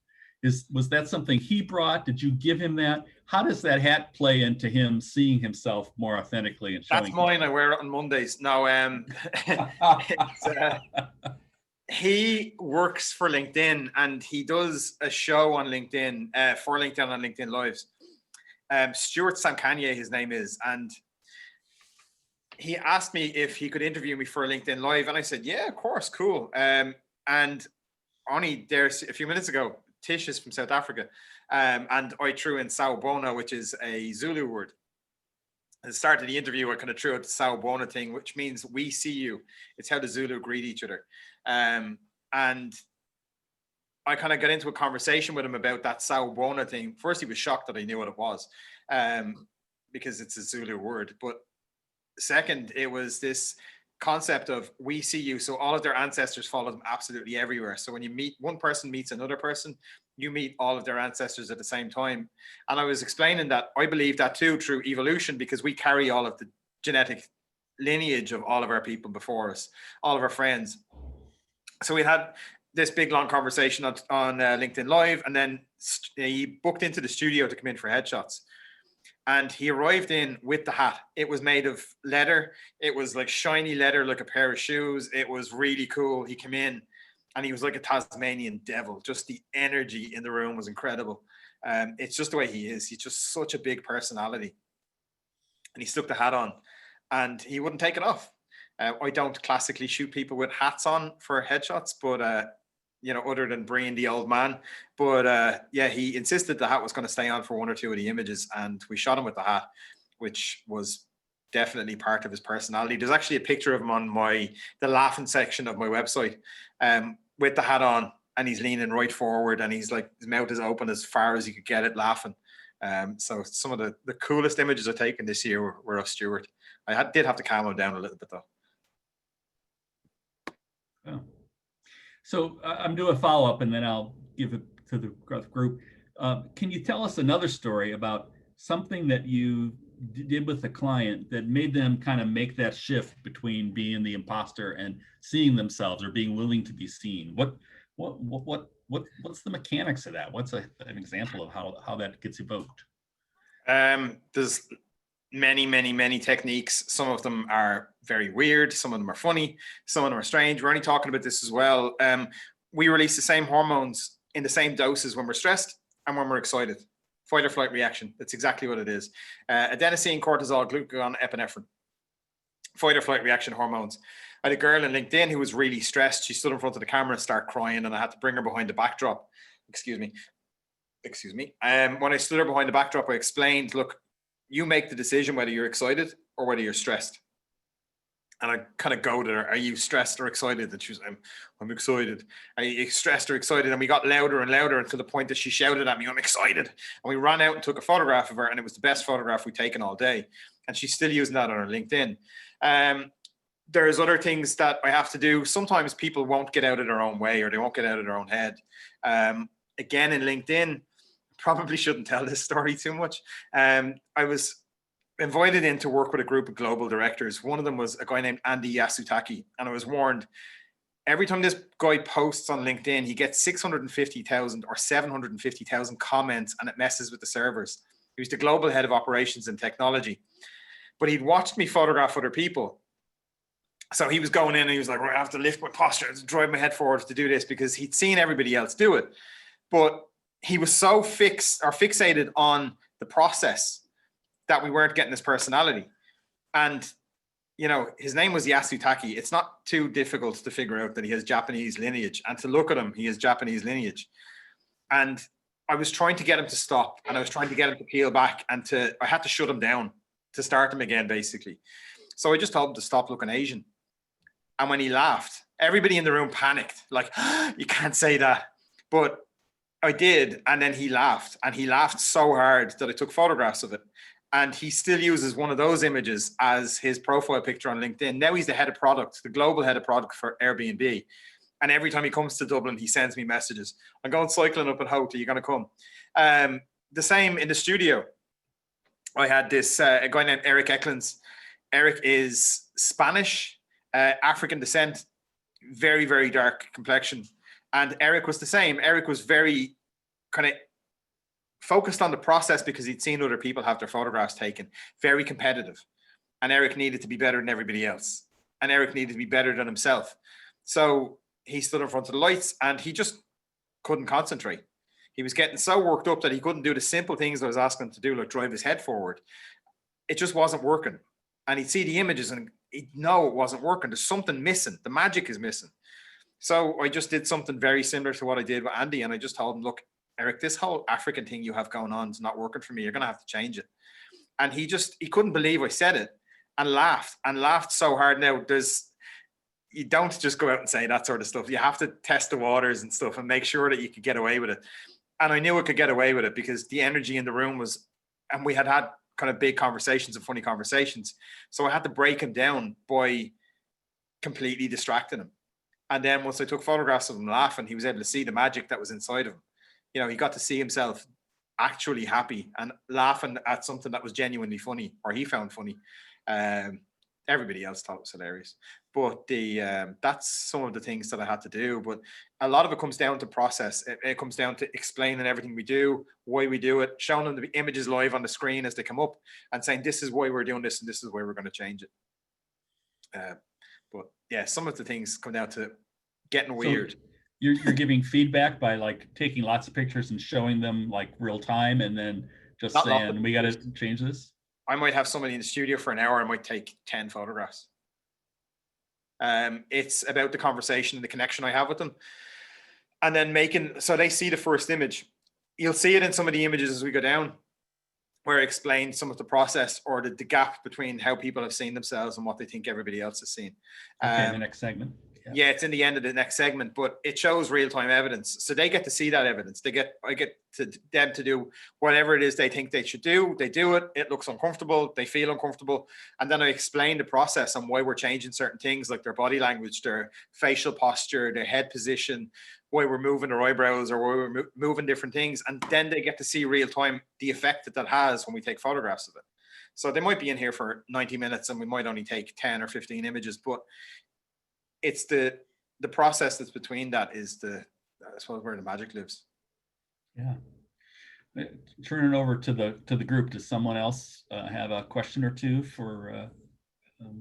Was that something he brought? Did you give him that? how does that hat play into him seeing himself more authentically and showing? That's mine. I wear it on Mondays. No, he works for LinkedIn, and he does a show on LinkedIn for LinkedIn on LinkedIn Lives. Stuart Sankanye, his name is, and he asked me if he could interview me for a LinkedIn Live, and I said, yeah, of course, cool. And only there a few minutes ago, Tish is from South Africa, and I threw in Sawubona, which is a Zulu word. At the start of the interview, I kind of threw out the Sawubona thing, which means we see you. It's how the Zulu greet each other. And I kind of got into a conversation with him about that Sawubona thing. First, he was shocked that I knew what it was, because it's a Zulu word. But second, it was this concept of we see you. So all of their ancestors follow them absolutely everywhere. So when you meet, one person meets another person, you meet all of their ancestors at the same time. And I was explaining that I believe that too through evolution, because we carry all of the genetic lineage of all of our people before us, all of our friends. So we had this big long conversation on LinkedIn Live, and then he booked into the studio to come in for headshots. And he arrived in with the hat. It was made of leather. It was like shiny leather, like a pair of shoes. It was really cool. He came in and he was like a Tasmanian devil. Just the energy in the room was incredible. It's just the way he is. He's just such a big personality. And he stuck the hat on and he wouldn't take it off. I don't classically shoot people with hats on for headshots, but you know, other than bringing the old man. But yeah, he insisted the hat was going to stay on for one or two of the images, and we shot him with the hat, which was definitely part of his personality. There's actually a picture of him on the laughing section of my website, with the hat on, and he's leaning right forward, and he's like, his mouth is open as far as you could get it, laughing. So some of the coolest images I've taken this year were of Stuart. I did have to calm him down a little bit though. Oh. So I'm doing a follow-up and then I'll give it to the group. Can you tell us another story about something that you did with the client that made them kind of make that shift between being the imposter and seeing themselves or being willing to be seen? What's the mechanics of that? What's an example of how that gets evoked? There's many techniques. Some of them are very weird, some of them are funny, some of them are strange. We're only talking about this as well. We release the same hormones in the same doses when we're stressed and when we're excited. Fight or flight reaction, that's exactly what it is. Adenosine, cortisol, glucagon, epinephrine. Fight or flight reaction hormones. I had a girl on LinkedIn who was really stressed. She stood in front of the camera and started crying, and I had to bring her behind the backdrop. Excuse me. When I stood her behind the backdrop, I explained, look, you make the decision whether you're excited or whether you're stressed. And I kind of goaded her, are you stressed or excited? And she was, I'm excited. Are you stressed or excited? And we got louder and louder until the point that she shouted at me, I'm excited. And we ran out and took a photograph of her, and it was the best photograph we've taken all day. And she's still using that on her LinkedIn. There's other things that I have to do. Sometimes people won't get out of their own way, or they won't get out of their own head. Again, in LinkedIn, probably shouldn't tell this story too much. I was invited in to work with a group of global directors. One of them was a guy named Andy Yasutaki. And I was warned, every time this guy posts on LinkedIn, he gets 650,000 or 750,000 comments, and it messes with the servers. He was the global head of operations and technology. But he'd watched me photograph other people. So he was going in and he was like, I have to lift my posture, to drive my head forward to do this, because he'd seen everybody else do it. But he was so fixated on the process that we weren't getting his personality. And, you know, his name was Yasutaki. It's not too difficult to figure out that he has Japanese lineage, and to look at him, he has Japanese lineage. And I was trying to get him to stop, and I was trying to get him to peel back, and I had to shut him down to start him again, basically. So I just told him to stop looking Asian. And when he laughed, everybody in the room panicked, like, you can't say that. But I did, and then he laughed, and he laughed so hard that I took photographs of it. And he still uses one of those images as his profile picture on LinkedIn. Now he's the head of product, the global head of product for Airbnb. And every time he comes to Dublin, he sends me messages. I'm going cycling up in Hote, are you going to come? The same in the studio. I had this a guy named Eric Eklunds. Eric is Spanish, African descent, very, very dark complexion. And Eric was the same. Eric was very kind of focused on the process because he'd seen other people have their photographs taken, very competitive. And Eric needed to be better than everybody else. And Eric needed to be better than himself. So he stood in front of the lights and he just couldn't concentrate. He was getting so worked up that he couldn't do the simple things I was asking him to do, like drive his head forward. It just wasn't working. And he'd see the images and he'd know it wasn't working. There's something missing. The magic is missing. So I just did something very similar to what I did with Andy. And I just told him, look, Eric, this whole African thing you have going on is not working for me. You're going to have to change it. And he couldn't believe I said it and laughed so hard. Now, you don't just go out and say that sort of stuff. You have to test the waters and stuff and make sure that you could get away with it. And I knew I could get away with it because the energy in the room was, and we had kind of big conversations and funny conversations. So I had to break him down by completely distracting him. And then once I took photographs of him laughing, he was able to see the magic that was inside of him. You know, he got to see himself actually happy and laughing at something that was genuinely funny, or he found funny. Everybody else thought it was hilarious. But that's some of the things that I had to do. But a lot of it comes down to process. It comes down to explaining everything we do, why we do it, showing them the images live on the screen as they come up and saying, this is why we're doing this and this is why we're going to change it. But yeah, some of the things come down to getting weird. So you're giving feedback by like taking lots of pictures and showing them like real time and then just saying, we got to change this? I might have somebody in the studio for an hour. I might take 10 photographs. It's about the conversation and the connection I have with them. And then so they see the first image. You'll see it in some of the images as we go down, where I explain some of the process or the gap between how people have seen themselves and what they think everybody else has seen. Okay, the next segment. Yeah, it's in the end of the next segment, but it shows real-time evidence. So they get to see that evidence. I get them to do whatever it is they think they should do. They do it. It looks uncomfortable. They feel uncomfortable. And then I explain the process and why we're changing certain things, like their body language, their facial posture, their head position, why we're moving their eyebrows or why we're moving different things. And then they get to see real-time the effect that has when we take photographs of it. So they might be in here for 90 minutes and we might only take 10 or 15 images, but it's the process that's between that is I suppose where the magic lives. Yeah. Turn it over to the group. Does someone else have a question or two for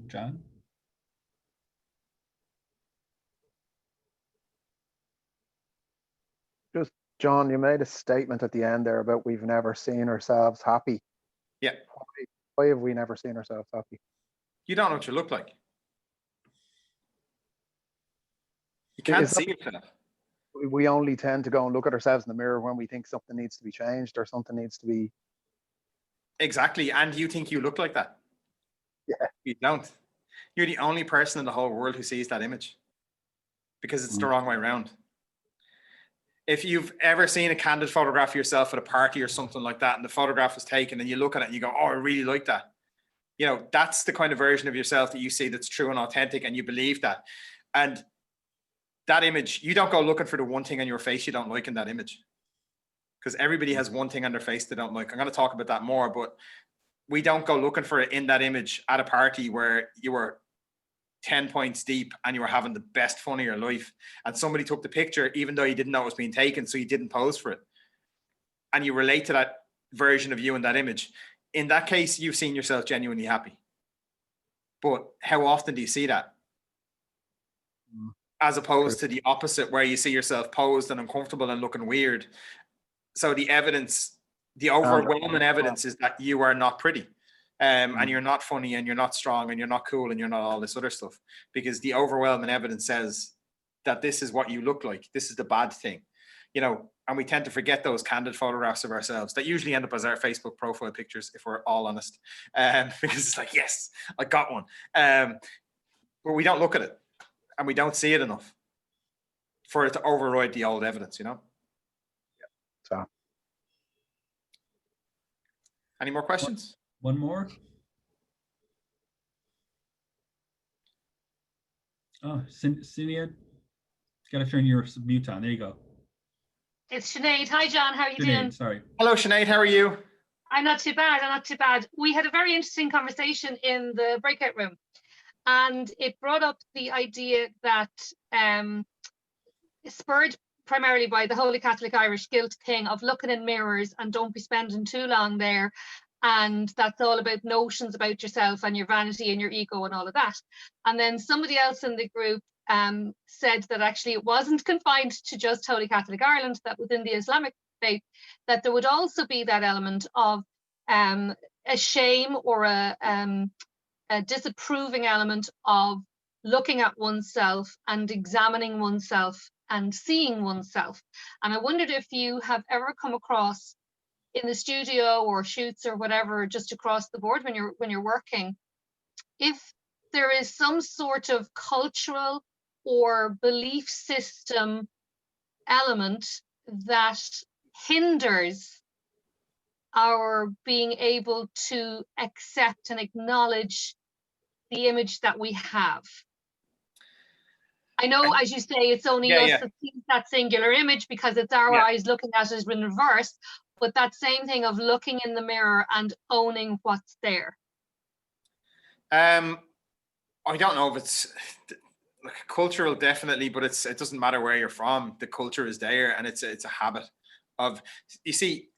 John? Just John, you made a statement at the end there about we've never seen ourselves happy. Yeah. Why have we never seen ourselves happy? You don't know what you look like. You can't see yourself. We only tend to go and look at ourselves in the mirror when we think something needs to be changed or something needs to be. Exactly. And you think you look like that. Yeah. You don't. You're the only person in the whole world who sees that image because it's the wrong way around. If you've ever seen a candid photograph of yourself at a party or something like that, and the photograph is taken and you look at it and you go, oh, I really like that. You know, that's the kind of version of yourself that you see that's true and authentic and you believe that. And that image, you don't go looking for the one thing on your face you don't like in that image, because everybody has one thing on their face they don't like. I'm going to talk about that more, but we don't go looking for it in that image at a party where you were 10 points deep and you were having the best fun of your life and somebody took the picture even though you didn't know it was being taken, so you didn't pose for it. And you relate to that version of you in that image. In that case, you've seen yourself genuinely happy. But how often do you see that? As opposed to the opposite, where you see yourself posed and uncomfortable and looking weird. So the evidence, the overwhelming evidence is that you are not pretty. And you're not funny and you're not strong and you're not cool and you're not all this other stuff, because the overwhelming evidence says that this is what you look like. This is the bad thing, you know, and we tend to forget those candid photographs of ourselves that usually end up as our Facebook profile pictures, if we're all honest, because it's like, yes, I got one. But we don't look at it and we don't see it enough for it to override the old evidence, you know? So, any more questions? One more. Oh, Sinead, got to turn your mute on. There you go. It's Sinead. Hi, John. How are you doing? Sorry. Hello, Sinead. How are you? I'm not too bad. I'm not too bad. We had a very interesting conversation in the breakout room, and it brought up the idea that spurred primarily by the Holy Catholic Irish guilt thing of looking in mirrors and don't be spending too long there. And that's all about notions about yourself and your vanity and your ego and all of that. And then somebody else in the group said that actually it wasn't confined to just Holy Catholic Ireland, that within the Islamic faith, that there would also be that element of a shame or a disapproving element of looking at oneself and examining oneself and seeing oneself. And I wondered if you have ever come across in the studio or shoots or whatever, just across the board when you're working, if there is some sort of cultural or belief system element that hinders our being able to accept and acknowledge the image that we have. I know, as you say, it's only us that sees that singular image because it's our eyes looking at it in reverse, but that same thing of looking in the mirror and owning what's there. I don't know if it's like cultural, definitely, but it doesn't matter where you're from. The culture is there, and it's a habit of, you see,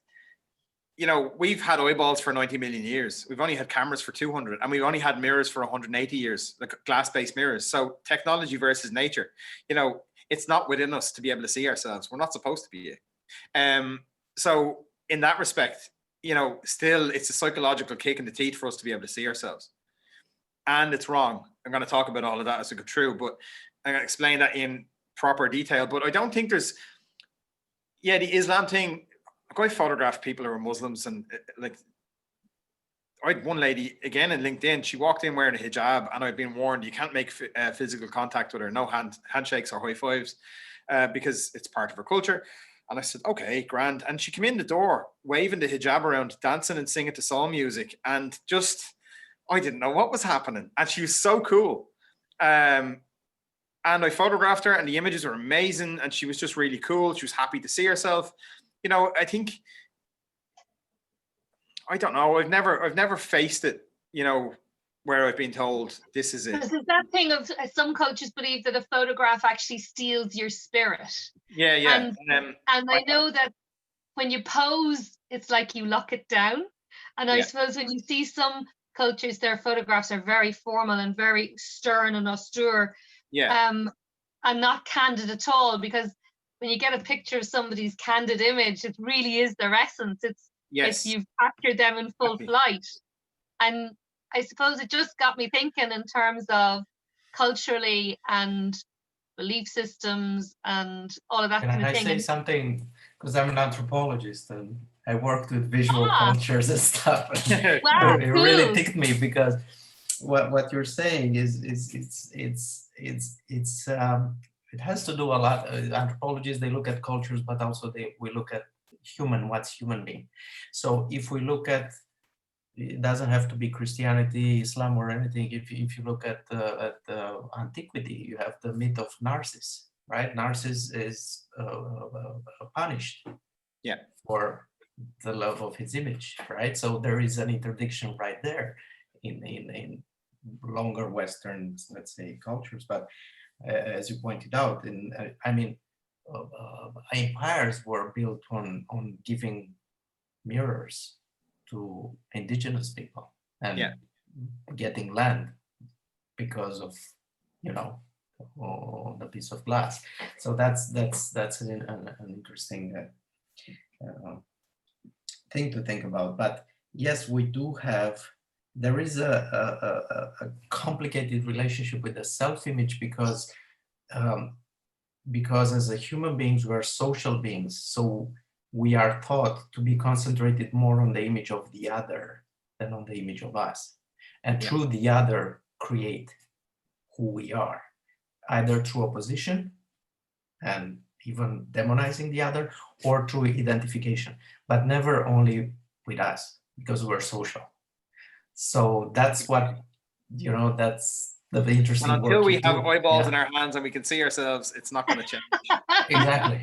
you know, we've had eyeballs for 90 million years. We've only had cameras for 200, and we've only had mirrors for 180 years, like glass-based mirrors. So technology versus nature, you know, it's not within us to be able to see ourselves. We're not supposed to be. So in that respect, you know, still it's a psychological kick in the teeth for us to be able to see ourselves. And it's wrong. I'm going to talk about all of that as we go through, but I'm going to explain that in proper detail. But I don't think there's, the Islam thing, I photographed people who are Muslims, and like, I had one lady again in LinkedIn. She walked in wearing a hijab, and I'd been warned you can't make physical contact with her, no handshakes or high fives, because it's part of her culture. And I said, okay, grand. And she came in the door waving the hijab around, dancing and singing to soul music, and just, I didn't know what was happening. And she was so cool. And I photographed her, and the images were amazing, and she was just really cool. She was happy to see herself. You know, I think, I don't know, I've never faced it, you know, where I've been told this is it. This is that thing of some coaches believe that a photograph actually steals your spirit. Yeah. And I know that when you pose, it's like you lock it down. And I suppose when you see some cultures, their photographs are very formal and very stern and austere. And not candid at all, because when you get a picture of somebody's candid image, it really is their essence. It's you've captured them in full flight. And I suppose it just got me thinking in terms of culturally and belief systems and all of that kind of thing. Can I say something? Because I'm an anthropologist and I worked with visual cultures and stuff. Wow, it really ticked me, because what you're saying is it has to do a lot. Anthropologists, they look at cultures, but also we look at what's human being. So if we look at, it doesn't have to be Christianity, Islam, or anything. If you look at antiquity, you have the myth of Narcissus, right? Narcissus is punished for the love of his image, right? So there is an interdiction right there in longer Western, let's say, cultures. But as you pointed out, empires were built on giving mirrors to indigenous people and getting land because of, you know, the piece of glass. So that's an interesting thing to think about. But yes, we do have, there is a complicated relationship with the self-image, because as a human beings, we are social beings. So we are taught to be concentrated more on the image of the other than on the image of us. And through the other, create who we are, either through opposition and even demonizing the other, or through identification, but never only with us, because we're social. So that's what, you know, that's the interesting and work. Until we have eyeballs in our hands and we can see ourselves, it's not going to change. Exactly.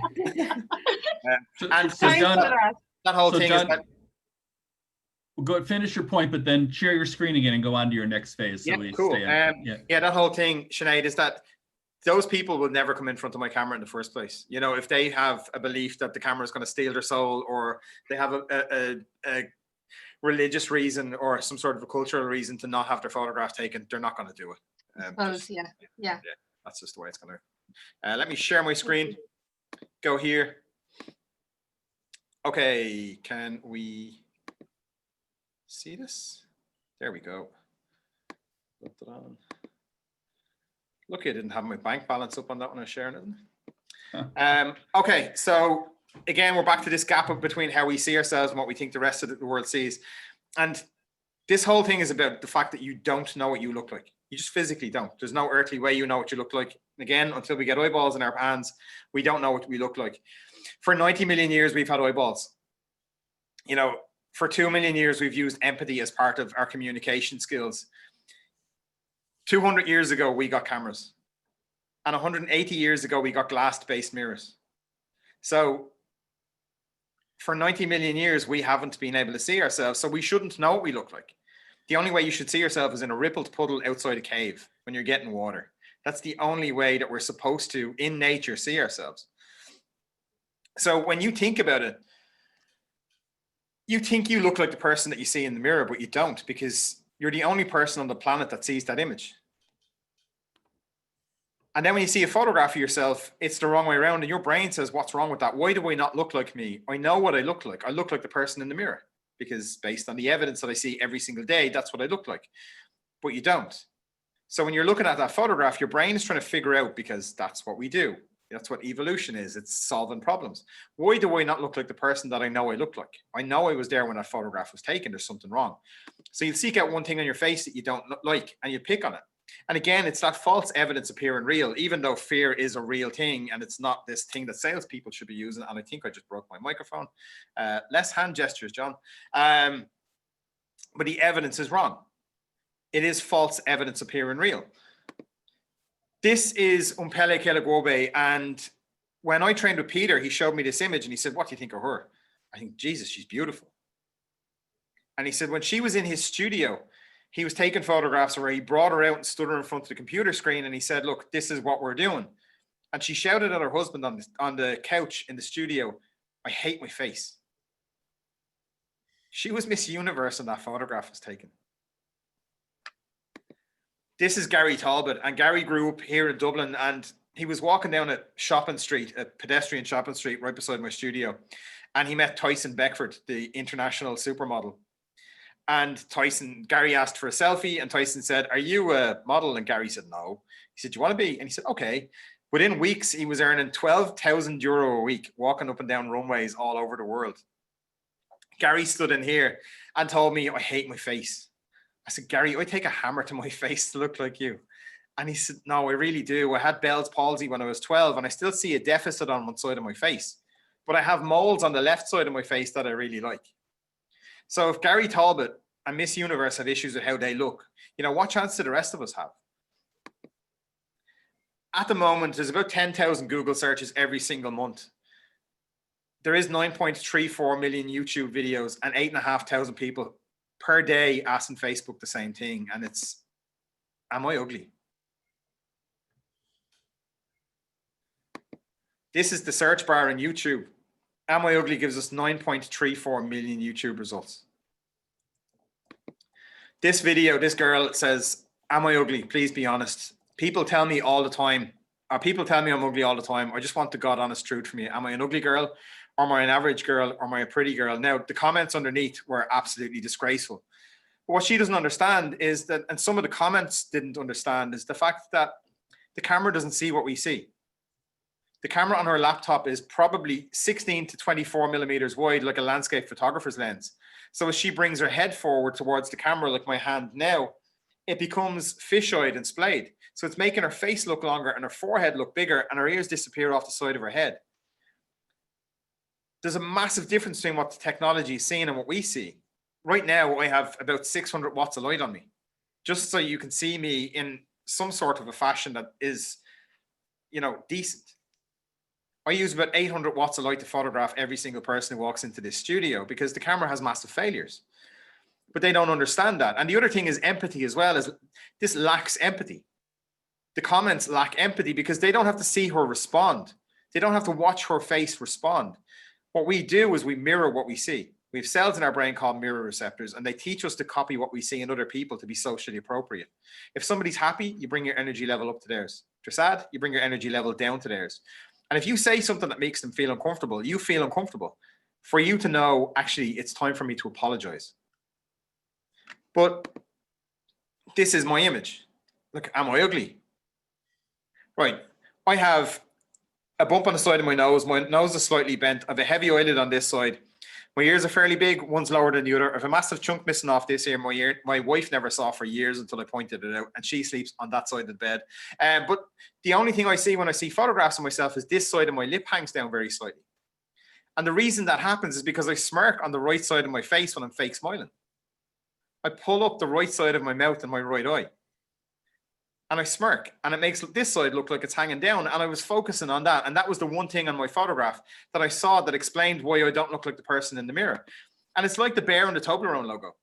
And so John, that whole thing John, is that, go finish your point, but then share your screen again and go on to your next phase. So we cool. stay on. That whole thing, Sinead, is that those people will never come in front of my camera in the first place. You know, if they have a belief that the camera is going to steal their soul, or they have a religious reason or some sort of a cultural reason to not have their photograph taken, they're not going to do it. Yeah. That's just the way it's going to. Let me share my screen. Go here. Okay, can we see this? There we go. Put it on. Lucky I didn't have my bank balance up on that when I was sharing it. Okay, so again, we're back to this gap between how we see ourselves and what we think the rest of the world sees. And this whole thing is about the fact that you don't know what you look like. You just physically don't. There's no earthly way you know what you look like. Again, until we get eyeballs in our hands, we don't know what we look like. For 90 million years, we've had eyeballs. You know, for 2 million years, we've used empathy as part of our communication skills. 200 years ago, we got cameras. And 180 years ago, we got glass-based mirrors. So for 90 million years, we haven't been able to see ourselves. So we shouldn't know what we look like. The only way you should see yourself is in a rippled puddle outside a cave when you're getting water. That's the only way that we're supposed to, in nature, see ourselves. So when you think about it, you think you look like the person that you see in the mirror, but you don't, because you're the only person on the planet that sees that image. And then when you see a photograph of yourself, it's the wrong way around, and your brain says, what's wrong with that? Why do I not look like me? I know what I look like. I look like the person in the mirror, because based on the evidence that I see every single day, that's what I look like. But you don't. So when you're looking at that photograph, your brain is trying to figure out, because that's what we do. That's what evolution is. It's solving problems. Why do I not look like the person that I know I look like? I know I was there when that photograph was taken. There's something wrong. So you seek out one thing on your face that you don't like, and you pick on it. And again, it's that false evidence appearing real, even though fear is a real thing, and it's not this thing that salespeople should be using. And I think I just broke my microphone. Less hand gestures, John. But the evidence is wrong. It is false evidence appearing real. This is Umpele Kelagwobe, and when I trained with Peter, he showed me this image and he said, what do you think of her? I think, Jesus, she's beautiful. And he said, when she was in his studio, he was taking photographs where he brought her out and stood her in front of the computer screen, and he said, look, this is what we're doing. And she shouted at her husband on the couch in the studio, I hate my face. She was Miss Universe when that photograph was taken. This is Gary Talbot, and Gary grew up here in Dublin, and he was walking down a shopping street, a pedestrian shopping street right beside my studio, and he met Tyson Beckford, the international supermodel. And Gary asked for a selfie, and Tyson said, are you a model? And Gary said, no. He said, do you want to be? And he said, okay. Within weeks, he was earning €12,000 a week, walking up and down runways all over the world. Gary stood in here and told me, I hate my face. I said, Gary, I take a hammer to my face to look like you. And he said, no, I really do. I had Bell's palsy when I was 12, and I still see a deficit on one side of my face. But I have moles on the left side of my face that I really like. So if Gary Talbot and Miss Universe have issues with how they look, you know, what chance do the rest of us have? At the moment, there's about 10,000 Google searches every single month. There is 9.34 million YouTube videos and 8,500 people per day asking Facebook the same thing. And it's, am I ugly? This is the search bar in YouTube. Am I ugly gives us 9.34 million YouTube results. This video, this girl says, am I ugly? Please be honest. People tell me all the time, or people tell me I'm ugly all the time. I just want the God honest truth from you. Am I an ugly girl? Or am I an average girl? Or am I a pretty girl? Now, the comments underneath were absolutely disgraceful. But what she doesn't understand is that, and some of the comments didn't understand, is the fact that the camera doesn't see what we see. The camera on her laptop is probably 16 to 24 millimeters wide, like a landscape photographer's lens. So as she brings her head forward towards the camera, like my hand now, it becomes fish-eyed and splayed. So it's making her face look longer and her forehead look bigger, and her ears disappear off the side of her head. There's a massive difference between what the technology is seeing and what we see. Right now, I have about 600 watts of light on me, just so you can see me in some sort of a fashion that is, you know, decent. I use about 800 watts of light to photograph every single person who walks into this studio, because the camera has massive failures. But they don't understand that. And the other thing is empathy as well. Is this lacks empathy. The comments lack empathy because they don't have to see her respond. They don't have to watch her face respond. What we do is we mirror what we see. We have cells in our brain called mirror receptors, and they teach us to copy what we see in other people to be socially appropriate. If somebody's happy, you bring your energy level up to theirs. If they're sad, you bring your energy level down to theirs. And if you say something that makes them feel uncomfortable, you feel uncomfortable. For you to know, actually, it's time for me to apologize. But this is my image. Look, am I ugly? Right. I have a bump on the side of my nose. My nose is slightly bent. I have a heavy eyelid on this side. My ears are fairly big. One's lower than the other. I have a massive chunk missing off this ear. My ear, my wife never saw for years until I pointed it out, and she sleeps on that side of the bed. But the only thing I see when I see photographs of myself is this side of my lip hangs down very slightly. And the reason that happens is because I smirk on the right side of my face when I'm fake smiling. I pull up the right side of my mouth and my right eye. And I smirk, and it makes this side look like it's hanging down. And I was focusing on that. And that was the one thing on my photograph that I saw that explained why I don't look like the person in the mirror. And it's like the bear and the Toblerone logo.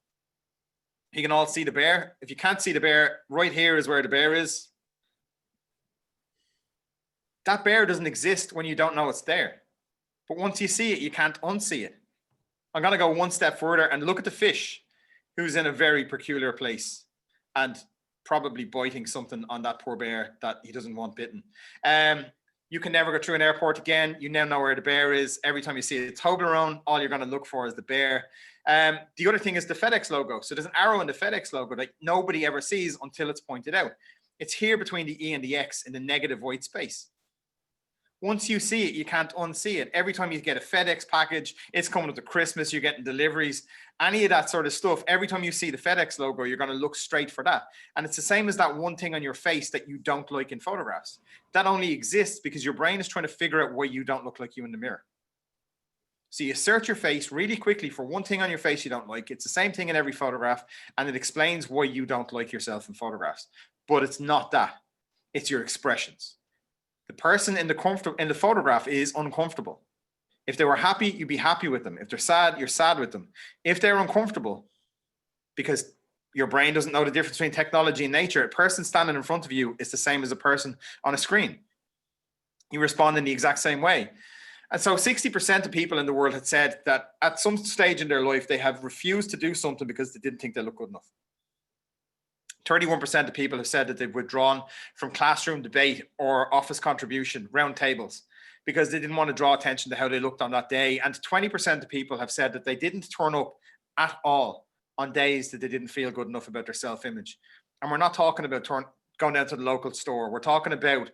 You can all see the bear. If you can't see the bear, right here is where the bear is. That bear doesn't exist when you don't know it's there. But once you see it, you can't unsee it. I'm going to go one step further and look at the fish, who's in a very peculiar place and probably biting something on that poor bear that he doesn't want bitten. You can never go through an airport again. You now know where the bear is. Every time you see a Toblerone, all you're going to look for is the bear. The other thing is the FedEx logo. So there's an arrow in the FedEx logo that nobody ever sees until it's pointed out. It's here between the E and the X in the negative white space. Once you see it, you can't unsee it. Every time you get a FedEx package, it's coming up to Christmas, you're getting deliveries, any of that sort of stuff. Every time you see the FedEx logo, you're going to look straight for that. And it's the same as that one thing on your face that you don't like in photographs. That only exists because your brain is trying to figure out why you don't look like you in the mirror. So you search your face really quickly for one thing on your face you don't like. It's the same thing in every photograph, and it explains why you don't like yourself in photographs. But it's not that. It's your expressions. The person in the photograph is uncomfortable. If they were happy, you'd be happy with them. If they're sad, you're sad with them. If they're uncomfortable, because your brain doesn't know the difference between technology and nature, a person standing in front of you is the same as a person on a screen. You respond in the exact same way. And so 60% of people in the world had said that at some stage in their life, they have refused to do something because they didn't think they look good enough. 31% of people have said that they've withdrawn from classroom debate or office contribution, round tables, because they didn't want to draw attention to how they looked on that day. And 20% of people have said that they didn't turn up at all on days that they didn't feel good enough about their self-image. And we're not talking about going down to the local store. We're talking about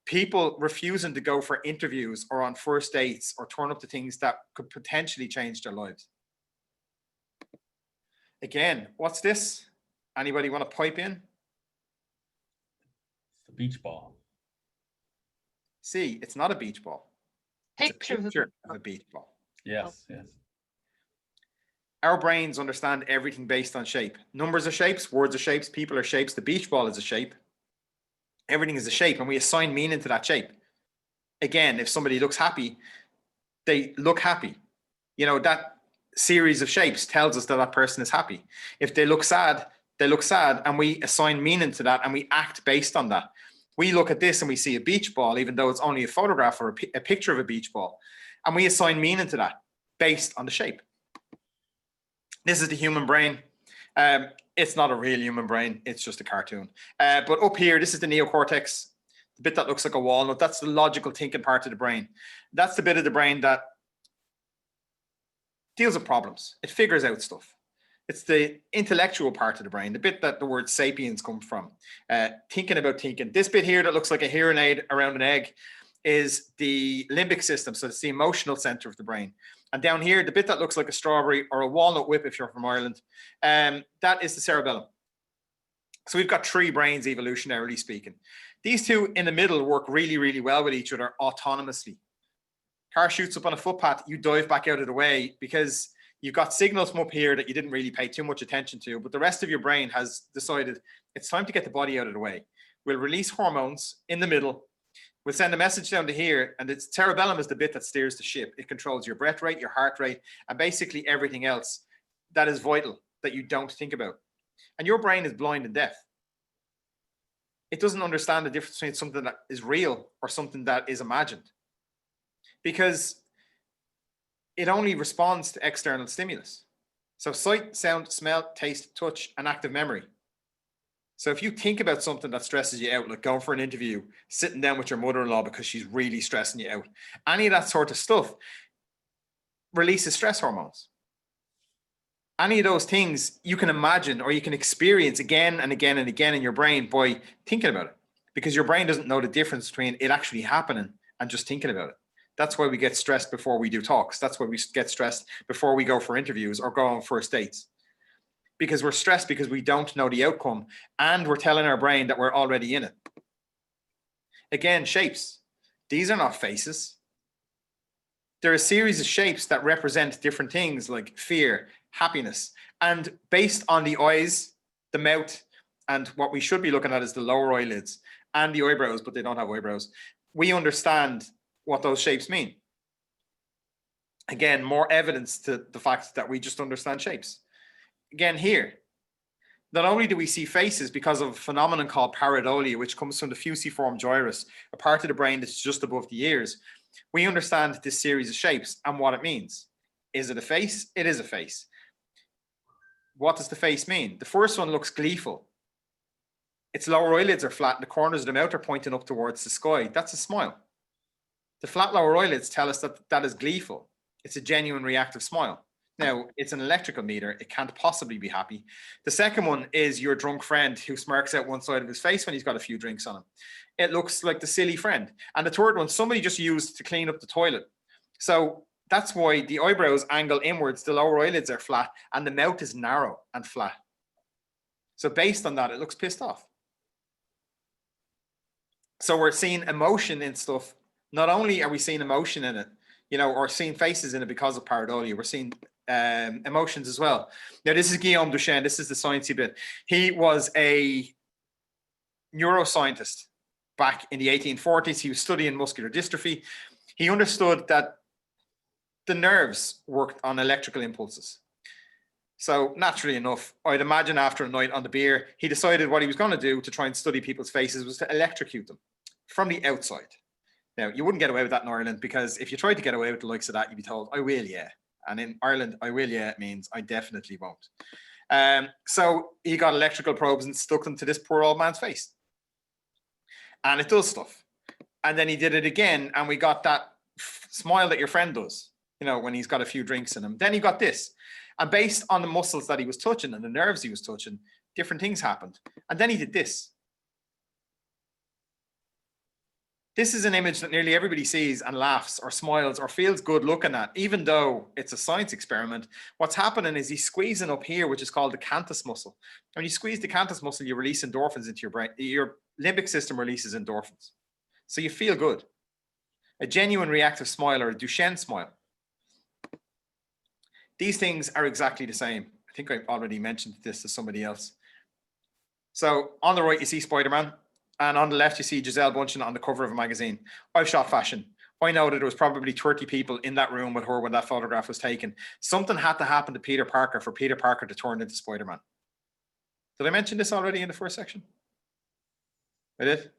people refusing to go for interviews or on first dates or turn up to things that could potentially change their lives. Again, what's this? Anybody want to pipe in? It's the beach ball. See, it's not a beach ball. It's a picture of a beach ball. Yes, yes. Our brains understand everything based on shape. Numbers are shapes, words are shapes, people are shapes. The beach ball is a shape. Everything is a shape, and we assign meaning to that shape. Again, if somebody looks happy, they look happy. You know, that series of shapes tells us that that person is happy. If they look sad, they look sad, and we assign meaning to that, and we act based on that. We look at this and we see a beach ball, even though it's only a photograph or a picture of a beach ball, and we assign meaning to that based on the shape. This is the human brain. It's not a real human brain. It's just a cartoon. But up here, this is the neocortex, the bit that looks like a walnut. That's the logical thinking part of the brain. That's the bit of the brain that deals with problems. It figures out stuff. It's the intellectual part of the brain, the bit that the word sapiens come from, thinking about thinking. This bit here that looks like a hearing aid around an egg is the limbic system. So it's the emotional center of the brain. And down here, the bit that looks like a strawberry or a walnut whip, if you're from Ireland, that is the cerebellum. So we've got three brains, evolutionarily speaking. These two in the middle work really, really well with each other autonomously. Car shoots up on a footpath, you dive back out of the way because you've got signals from up here that you didn't really pay too much attention to, but the rest of your brain has decided it's time to get the body out of the way. We'll release hormones in the middle. We'll send a message down to here, and the cerebellum is the bit that steers the ship. It controls your breath rate, your heart rate, and basically everything else that is vital that you don't think about. And your brain is blind and deaf. It doesn't understand the difference between something that is real or something that is imagined, because it only responds to external stimulus. So sight, sound, smell, taste, touch, and active memory. So if you think about something that stresses you out, like going for an interview, sitting down with your mother-in-law because she's really stressing you out, any of that sort of stuff releases stress hormones. Any of those things you can imagine or you can experience again and again and again in your brain by thinking about it, because your brain doesn't know the difference between it actually happening and just thinking about it. That's why we get stressed before we do talks. That's why we get stressed before we go for interviews or go on first dates. Because we're stressed because we don't know the outcome and we're telling our brain that we're already in it. Again, shapes. These are not faces. They're a series of shapes that represent different things like fear, happiness. And based on the eyes, the mouth, and what we should be looking at is the lower eyelids and the eyebrows, but they don't have eyebrows. We understand what those shapes mean. Again, more evidence to the fact that we just understand shapes. Again, here, not only do we see faces because of a phenomenon called pareidolia, which comes from the fusiform gyrus, a part of the brain that's just above the ears, we understand this series of shapes and what it means. Is it a face? It is a face. What does the face mean? The first one looks gleeful. Its lower eyelids are flat and the corners of the mouth are pointing up towards the sky. That's a smile. The flat lower eyelids tell us that that is gleeful. It's a genuine reactive smile. Now, it's an electrical meter. It can't possibly be happy. The second one is your drunk friend who smirks out one side of his face when he's got a few drinks on him. It looks like the silly friend. And the third one, somebody just used to clean up the toilet. So that's why the eyebrows angle inwards, the lower eyelids are flat, and the mouth is narrow and flat. So based on that, it looks pissed off. So we're seeing emotion in stuff. Not only are we seeing emotion in it, you know, or seeing faces in it because of pareidolia, we're seeing emotions as well. Now, this is Guillaume Duchenne. This is the sciencey bit. He was a neuroscientist back in the 1840s. He was studying muscular dystrophy. He understood that the nerves worked on electrical impulses. So naturally enough, I'd imagine after a night on the beer, he decided what he was going to do to try and study people's faces was to electrocute them from the outside. Now, you wouldn't get away with that in Ireland, because if you tried to get away with the likes of that, you'd be told, I will, yeah. And in Ireland, I will, yeah, means I definitely won't. So he got electrical probes and stuck them to this poor old man's face. And it does stuff. And then he did it again, and we got that smile that your friend does, you know, when he's got a few drinks in him. Then he got this. And based on the muscles that he was touching and the nerves he was touching, different things happened. And then he did this. This is an image that nearly everybody sees and laughs or smiles or feels good looking at, even though it's a science experiment. What's happening is he's squeezing up here, which is called the canthus muscle. When you squeeze the canthus muscle, you release endorphins into your brain. Your limbic system releases endorphins. So you feel good. A genuine reactive smile or a Duchenne smile. These things are exactly the same. I think I've already mentioned this to somebody else. So on the right, you see Spider-Man. And on the left, you see Giselle Bundchen on the cover of a magazine. I've shot fashion. I know that there was probably 30 people in that room with her when that photograph was taken. Something had to happen to Peter Parker for Peter Parker to turn into Spider-Man. Did I mention this already in the first section? I did?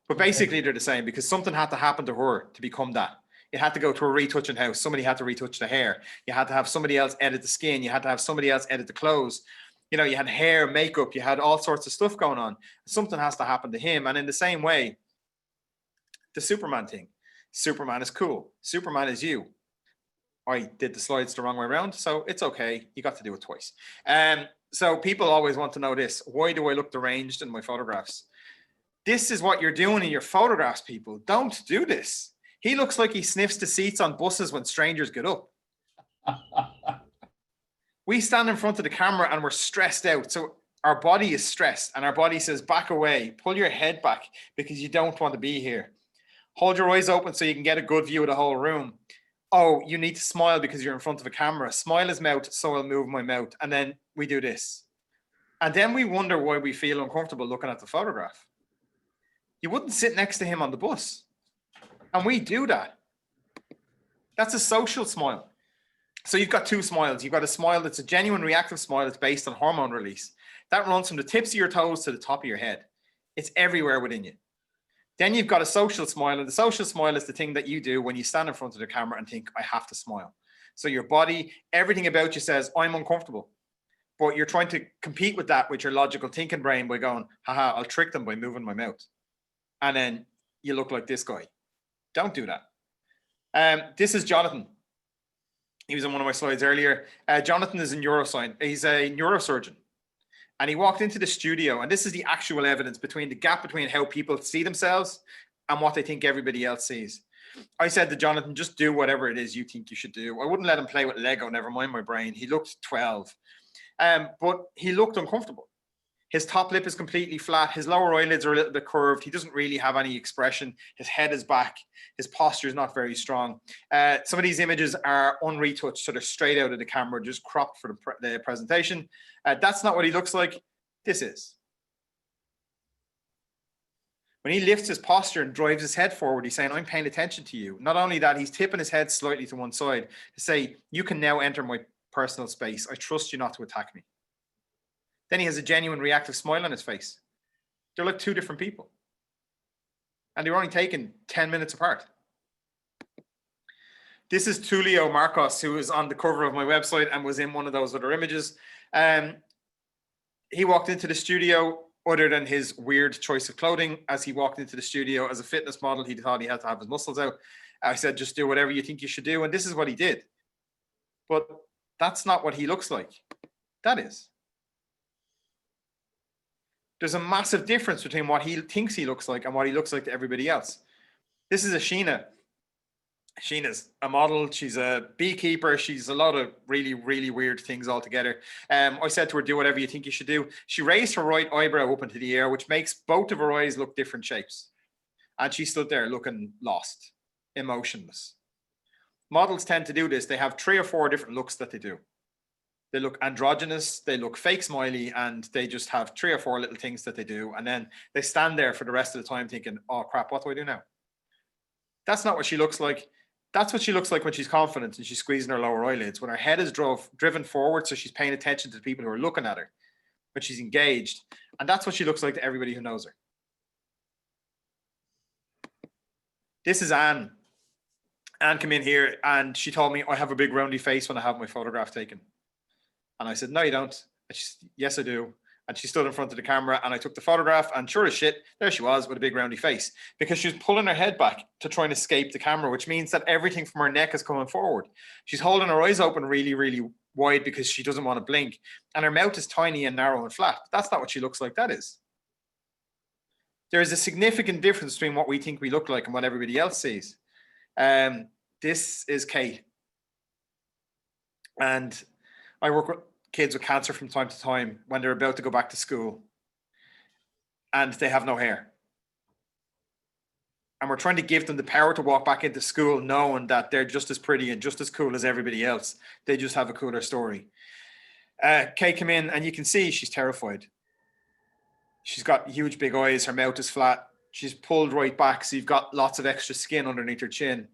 But basically, they're the same, because something had to happen to her to become that. It had to go to a retouching house. Somebody had to retouch the hair. You had to have somebody else edit the skin. You had to have somebody else edit the clothes. You know, you had hair, makeup, you had all sorts of stuff going on. Something has to happen to him. And in the same way, the Superman thing. Superman is cool. Superman is you. I did the slides the wrong way around, so it's okay. You got to do it twice. So people always want to know this. Why do I look deranged in my photographs? This is what you're doing in your photographs, people. Don't do this. He looks like he sniffs the seats on buses when strangers get up. We stand in front of the camera and we're stressed out. So our body is stressed and our body says, back away, pull your head back because you don't want to be here. Hold your eyes open so you can get a good view of the whole room. Oh, you need to smile because you're in front of a camera. Smile his mouth, so I'll move my mouth. And then we do this. And then we wonder why we feel uncomfortable looking at the photograph. You wouldn't sit next to him on the bus. And we do that. That's a social smile. So you've got two smiles. You've got a smile that's a genuine reactive smile that's based on hormone release. That runs from the tips of your toes to the top of your head. It's everywhere within you. Then you've got a social smile, and the social smile is the thing that you do when you stand in front of the camera and think, I have to smile. So your body, everything about you says, I'm uncomfortable. But you're trying to compete with that with your logical thinking brain by going, haha, I'll trick them by moving my mouth. And then you look like this guy. Don't do that. This is Jonathan. He was on one of my slides earlier. Jonathan is a neuroscientist. He's a neurosurgeon. And he walked into the studio, and this is the actual evidence between the gap between how people see themselves and what they think everybody else sees. I said to Jonathan, just do whatever it is you think you should do. I wouldn't let him play with Lego, never mind my brain. He looked 12, but he looked uncomfortable. His top lip is completely flat. His lower eyelids are a little bit curved. He doesn't really have any expression. His head is back. His posture is not very strong. Some of these images are unretouched, so they're straight out of the camera, just cropped for the presentation. That's not what he looks like. This is. When he lifts his posture and drives his head forward, he's saying, I'm paying attention to you. Not only that, he's tipping his head slightly to one side to say, you can now enter my personal space. I trust you not to attack me. Then he has a genuine reactive smile on his face. They're like two different people. And they were only taken 10 minutes apart. This is Tulio Marcos, who is on the cover of my website and was in one of those other images. He walked into the studio, other than his weird choice of clothing. As he walked into the studio as a fitness model, he thought he had to have his muscles out. I said, just do whatever you think you should do. And this is what he did. But that's not what he looks like. That is. There's a massive difference between what he thinks he looks like and what he looks like to everybody else. This is a Sheena. Sheena's a model. She's a beekeeper. She's a lot of really, really weird things altogether. I said to her, do whatever you think you should do. She raised her right eyebrow up into the air, which makes both of her eyes look different shapes. And she stood there looking lost, emotionless. Models tend to do this. They have 3 or 4 different looks that they do. They look androgynous, they look fake smiley, and they just have 3 or 4 little things that they do. And then they stand there for the rest of the time thinking, oh crap, what do I do now? That's not what she looks like. That's what she looks like when she's confident and she's squeezing her lower eyelids, when her head is driven forward, so she's paying attention to the people who are looking at her, but she's engaged. And that's what she looks like to everybody who knows her. This is Anne. Anne came in here and she told me, I have a big roundy face when I have my photograph taken. And I said, no, you don't. And she said, yes, I do. And she stood in front of the camera and I took the photograph, and sure as shit, there she was with a big roundy face, because she was pulling her head back to try and escape the camera, which means that everything from her neck is coming forward. She's holding her eyes open really, really wide because she doesn't want to blink. And her mouth is tiny and narrow and flat. That's not what she looks like. That is. There is a significant difference between what we think we look like and what everybody else sees. This is Kate. And I work with kids with cancer from time to time when they're about to go back to school and they have no hair. And we're trying to give them the power to walk back into school knowing that they're just as pretty and just as cool as everybody else. They just have a cooler story. Kate came in and you can see she's terrified. She's got huge big eyes. Her mouth is flat. She's pulled right back. So you've got lots of extra skin underneath her chin.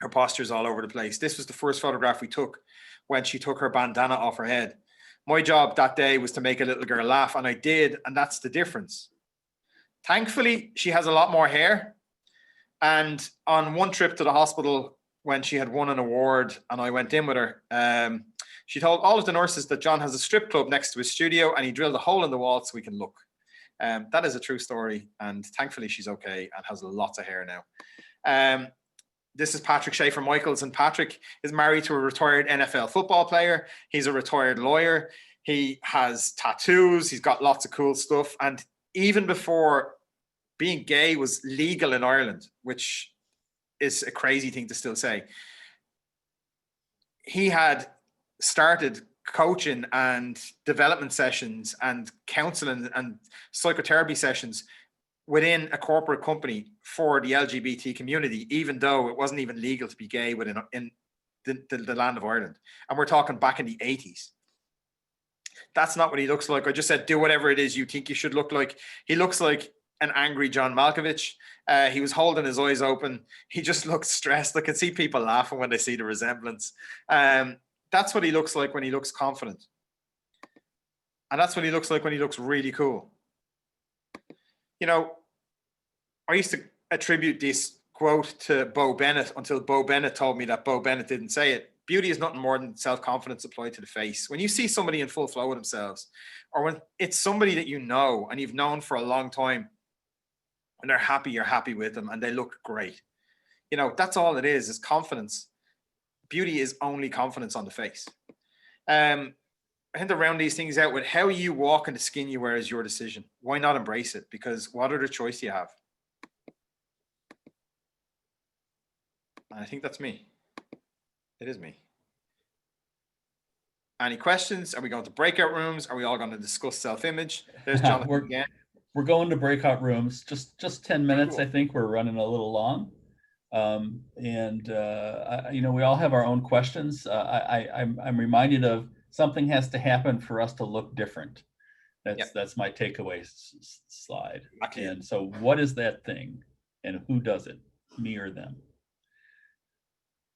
Her posture's all over the place. This was the first photograph we took when she took her bandana off her head. My job that day was to make a little girl laugh, and I did, and that's the difference. Thankfully, she has a lot more hair. And on one trip to the hospital when she had won an award and I went in with her, she told all of the nurses that John has a strip club next to his studio and he drilled a hole in the wall so we can look. That is a true story, and thankfully she's okay and has lots of hair now. This is Patrick Schaefer-Michaels, and Patrick is married to a retired NFL football player. He's a retired lawyer. He has tattoos. He's got lots of cool stuff. And even before being gay was legal in Ireland, which is a crazy thing to still say, he had started coaching and development sessions and counseling and psychotherapy sessions within a corporate company for the LGBT community, even though it wasn't even legal to be gay within in the land of Ireland. And we're talking back in the 80s. That's not what he looks like. I just said, do whatever it is you think you should look like. He looks like an angry John Malkovich. He was holding his eyes open. He just looks stressed. I can see people laughing when they see the resemblance. That's what he looks like when he looks confident. And that's what he looks like when he looks really cool. You know, I used to attribute this quote to Bo Bennett until Bo Bennett told me that Bo Bennett didn't say it. Beauty is nothing more than self-confidence applied to the face. When you see somebody in full flow of themselves, or when it's somebody that you know and you've known for a long time, when they're happy, you're happy with them and they look great. You know, that's all it is confidence. Beauty is only confidence on the face. I think to round these things out with how you walk and the skin you wear is your decision. Why not embrace it? Because what other choice do you have? And I think that's me. It is me. Any questions? Are we going to breakout rooms? Are we all going to discuss self-image? There's Jonathan again. We're going to breakout rooms. Just 10 minutes. Cool. I think we're running a little long. You know, we all have our own questions. I'm reminded of something has to happen for us to look different. That's my takeaway slide. Okay. And so what is that thing and who does it, me or them?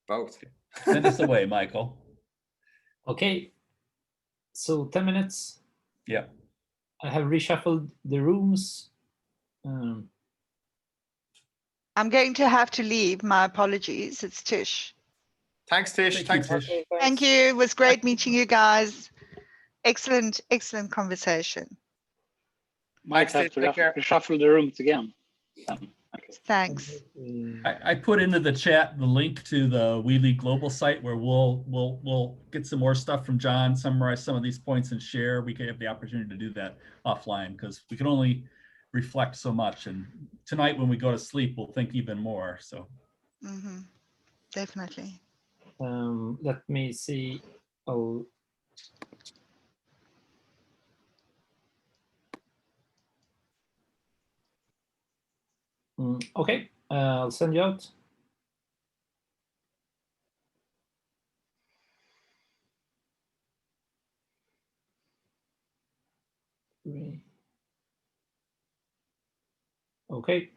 Both. Send us away, Michael. Okay. So 10 minutes. Yeah. I have reshuffled the rooms. I'm going to have to leave. My apologies. It's Tish. Thanks, Tish. Thanks, Tish. Thank you. It was great meeting you guys. Excellent Might Thanks, have to reshuffle the rooms again. Thanks. I put into the chat the link to the We Lead Global site where we'll get some more stuff from John, summarize some of these points and share. We can have the opportunity to do that offline because we can only reflect so much. And tonight when we go to sleep, we'll think even more. So definitely. Let me see. Oh. Okay, I'll send you out. Okay.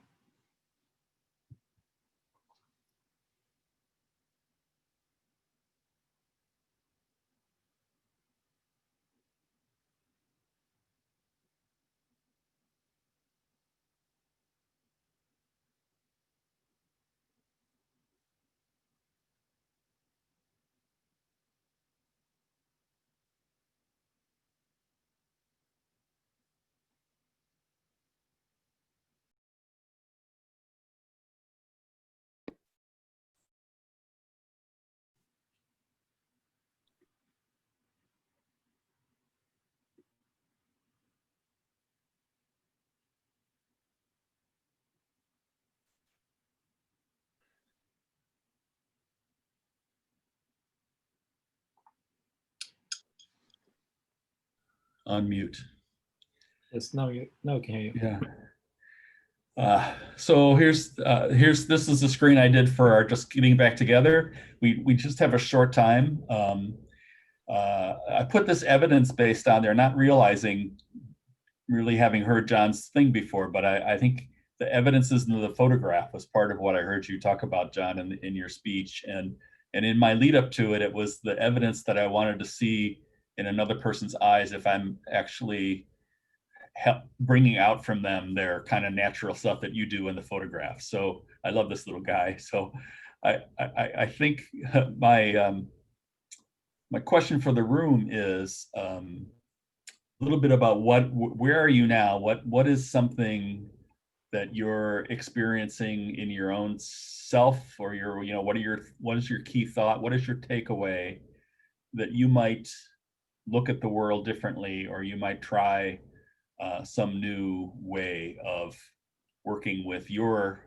Unmute. Yes, now you can hear you. Yeah. So here's this is the screen I did for our just getting back together. We just have a short time. I put this evidence based on there, not realizing, really having heard John's thing before, but I think the evidence is in the photograph was part of what I heard you talk about, John, in your speech. And in my lead up to it, it was the evidence that I wanted to see in another person's eyes if I'm actually bringing out from them their kind of natural stuff that you do in the photograph. So I love this little guy. So I think my question for the room is a little bit about where are you now? What is something that you're experiencing in your own self, or your, you know, what is your key thought? What is your takeaway that you might look at the world differently, or you might try some new way of working with your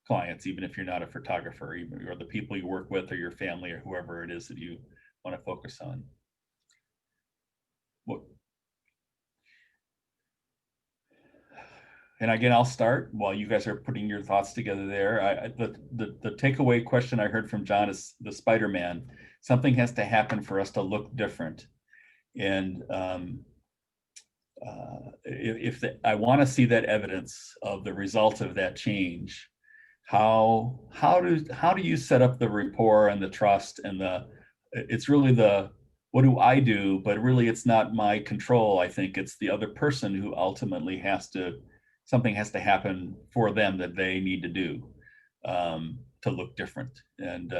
clients, even if you're not a photographer, even or the people you work with, or your family, or whoever it is that you want to focus on. And again, I'll start while you guys are putting your thoughts together there. The takeaway question I heard from John is the Spider-Man. Something has to happen for us to look different. And I want to see that evidence of the result of that change. How do you set up the rapport and the trust and it's really what do I do, but really it's not my control. I think it's the other person who ultimately has to something has to happen for them that they need to do to look different. And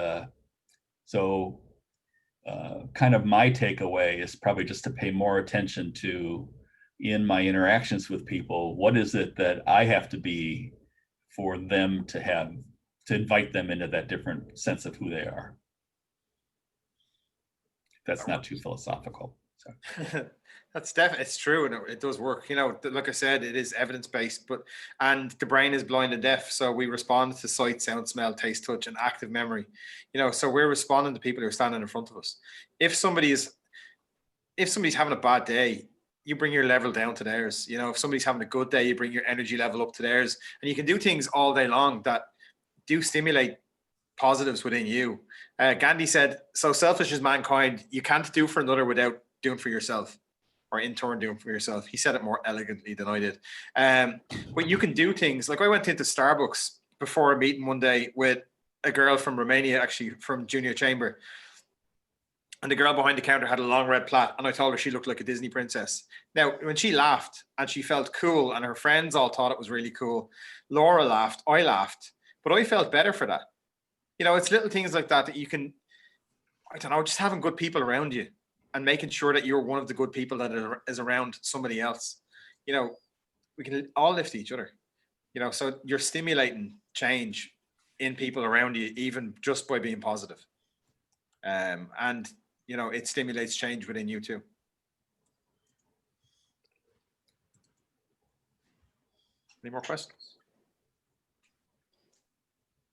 so kind of my takeaway is probably just to pay more attention to, in my interactions with people, what is it that I have to be for them to invite them into that different sense of who they are. That's not too philosophical. So. That's definitely, it's true, and it does work. You know, like I said, it is evidence-based, and the brain is blind and deaf, so we respond to sight, sound, smell, taste, touch, and active memory. You know, so we're responding to people who are standing in front of us. If somebody's having a bad day, you bring your level down to theirs. You know, if somebody's having a good day, you bring your energy level up to theirs, and you can do things all day long that do stimulate positives within you. Gandhi said, "So selfish is mankind, you can't do for another without doing for yourself." Or in turn doing for yourself. He said it more elegantly than I did. But you can do things like I went into Starbucks before a meeting one day with a girl from Romania, actually from Junior Chamber. And the girl behind the counter had a long red plait, and I told her she looked like a Disney princess. Now, when she laughed and she felt cool, and her friends all thought it was really cool, Laura laughed, I laughed, but I felt better for that. You know, it's little things like that that you can, I don't know, just having good people around you. And making sure that you're one of the good people that is around somebody else. You know, we can all lift each other. You know, so you're stimulating change in people around you, even just by being positive. And, you know, it stimulates change within you too. Any more questions?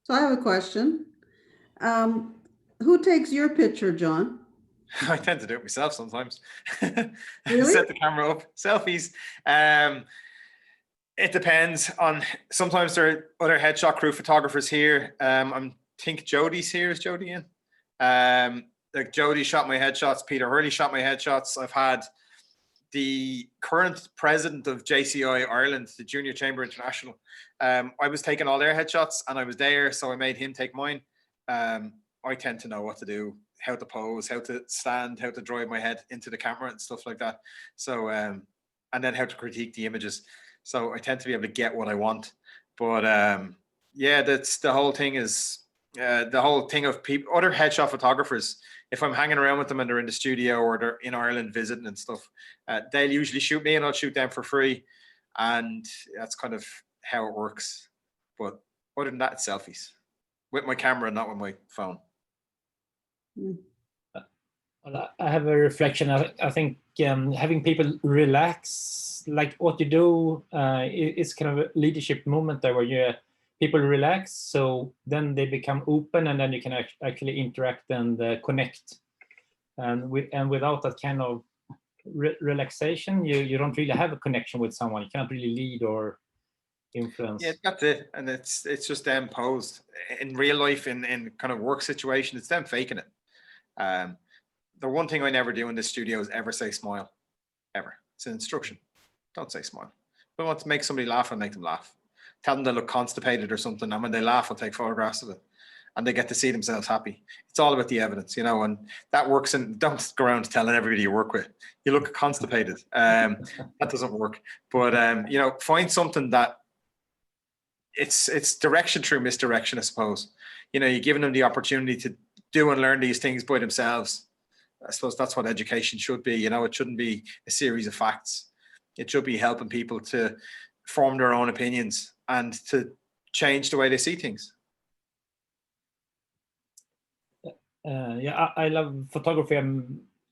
So I have a question. Who takes your picture, John? I tend to do it myself sometimes. Really? Set the camera up, selfies. It depends on, sometimes there are other headshot crew photographers here. I think Jody's here. Is Jody in? Like Jody shot my headshots. Peter Hurley shot my headshots. I've had the current president of JCI Ireland, the Junior Chamber International. I was taking all their headshots and I was there, so I made him take mine. I tend to know what to do, how to pose, how to stand, how to drive my head into the camera and stuff like that. So, and then how to critique the images. So I tend to be able to get what I want. But yeah, that's the whole thing is, the whole thing of people, other headshot photographers, if I'm hanging around with them and they're in the studio or they're in Ireland visiting and stuff, they'll usually shoot me and I'll shoot them for free. And that's kind of how it works. But other than that, it's selfies with my camera, not with my phone. I have a reflection. I think having people relax, like what you do, is kind of a leadership moment there where people relax, so then they become open, and then you can actually interact and connect. And without that kind of relaxation, you don't really have a connection with someone. You cannot really lead or influence. Yeah, that's it. And it's just them posed in real life, in kind of work situation. It's them faking it. The one thing I never do in this studio is ever say smile, ever. It's an instruction. Don't say smile. If I want to make somebody laugh, I'll make them laugh. Tell them they look constipated or something, and when they laugh, I'll take photographs of it, and they get to see themselves happy. It's all about the evidence, you know, and that works. And don't go around telling everybody you work with, you look constipated. That doesn't work. But you know, find something that it's direction through misdirection, I suppose. You know, you're giving them the opportunity to do and learn these things by themselves. I suppose that's what education should be. You know, it shouldn't be a series of facts. It should be helping people to form their own opinions and to change the way they see things. Yeah, I love photography.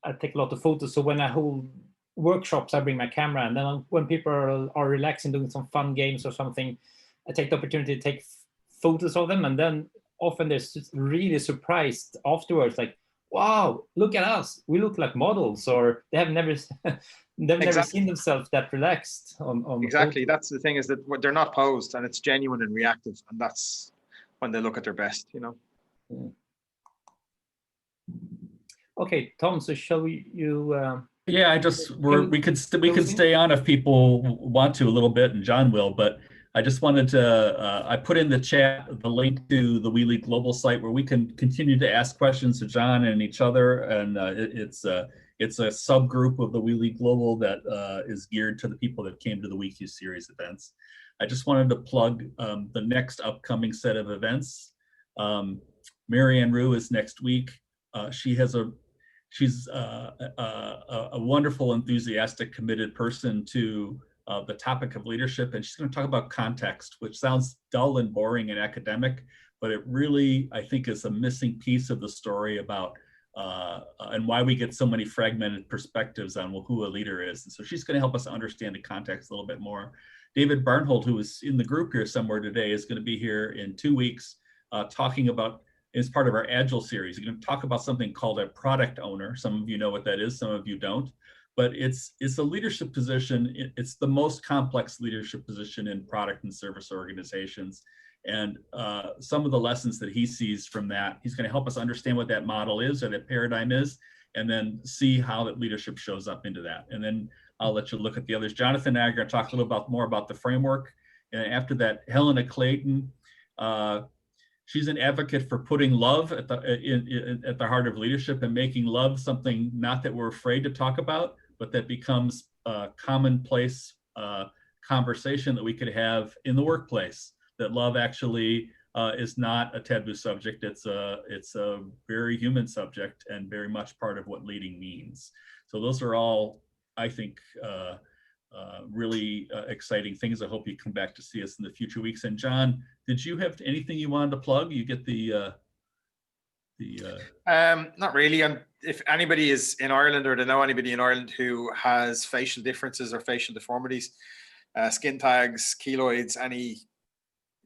I take a lot of photos. So when I hold workshops, I bring my camera, and then when people are relaxing, doing some fun games or something, I take the opportunity to take photos of them, and then often they're really surprised afterwards, like, wow, look at us, we look like models, or they have never never seen themselves that relaxed on exactly. That's the thing, is that they're not posed, and it's genuine and reactive, and that's when they look at their best, you know. Okay, Tom, so shall yeah, we could stay on if people want to a little bit, and John will, but I just wanted to, I put in the chat the link to the We Lead Global site where we can continue to ask questions to John and each other. And it's a subgroup of the We Lead Global that is geared to the people that came to the WQ series events. I just wanted to plug the next upcoming set of events. Marianne Rue is next week. She's a wonderful, enthusiastic, committed person to the topic of leadership, and she's going to talk about context, which sounds dull and boring and academic, but it really, I think, is a missing piece of the story about and why we get so many fragmented perspectives on who a leader is. And so she's going to help us understand the context a little bit more. David Barnhold, who is in the group here somewhere today, is going to be here in 2 weeks talking about, as part of our Agile series, we're going to talk about something called a product owner. Some of you know what that is, some of you don't. But it's a leadership position. It's the most complex leadership position in product and service organizations. And some of the lessons that he sees from that, he's going to help us understand what that model is, or that paradigm is, and then see how that leadership shows up into that. And then I'll let you look at the others. Jonathan and I are going to talk a little more about the framework. And after that, Helena Clayton, she's an advocate for putting love at the heart of leadership, and making love something not that we're afraid to talk about, but that becomes a commonplace conversation that we could have in the workplace. That love actually is not a taboo subject. It's a very human subject, and very much part of what leading means. So those are all, I think, really exciting things. I hope you come back to see us in the future weeks. And John, did you have anything you wanted to plug? You get not really. If anybody is in Ireland, or they know anybody in Ireland who has facial differences or facial deformities, skin tags, keloids, any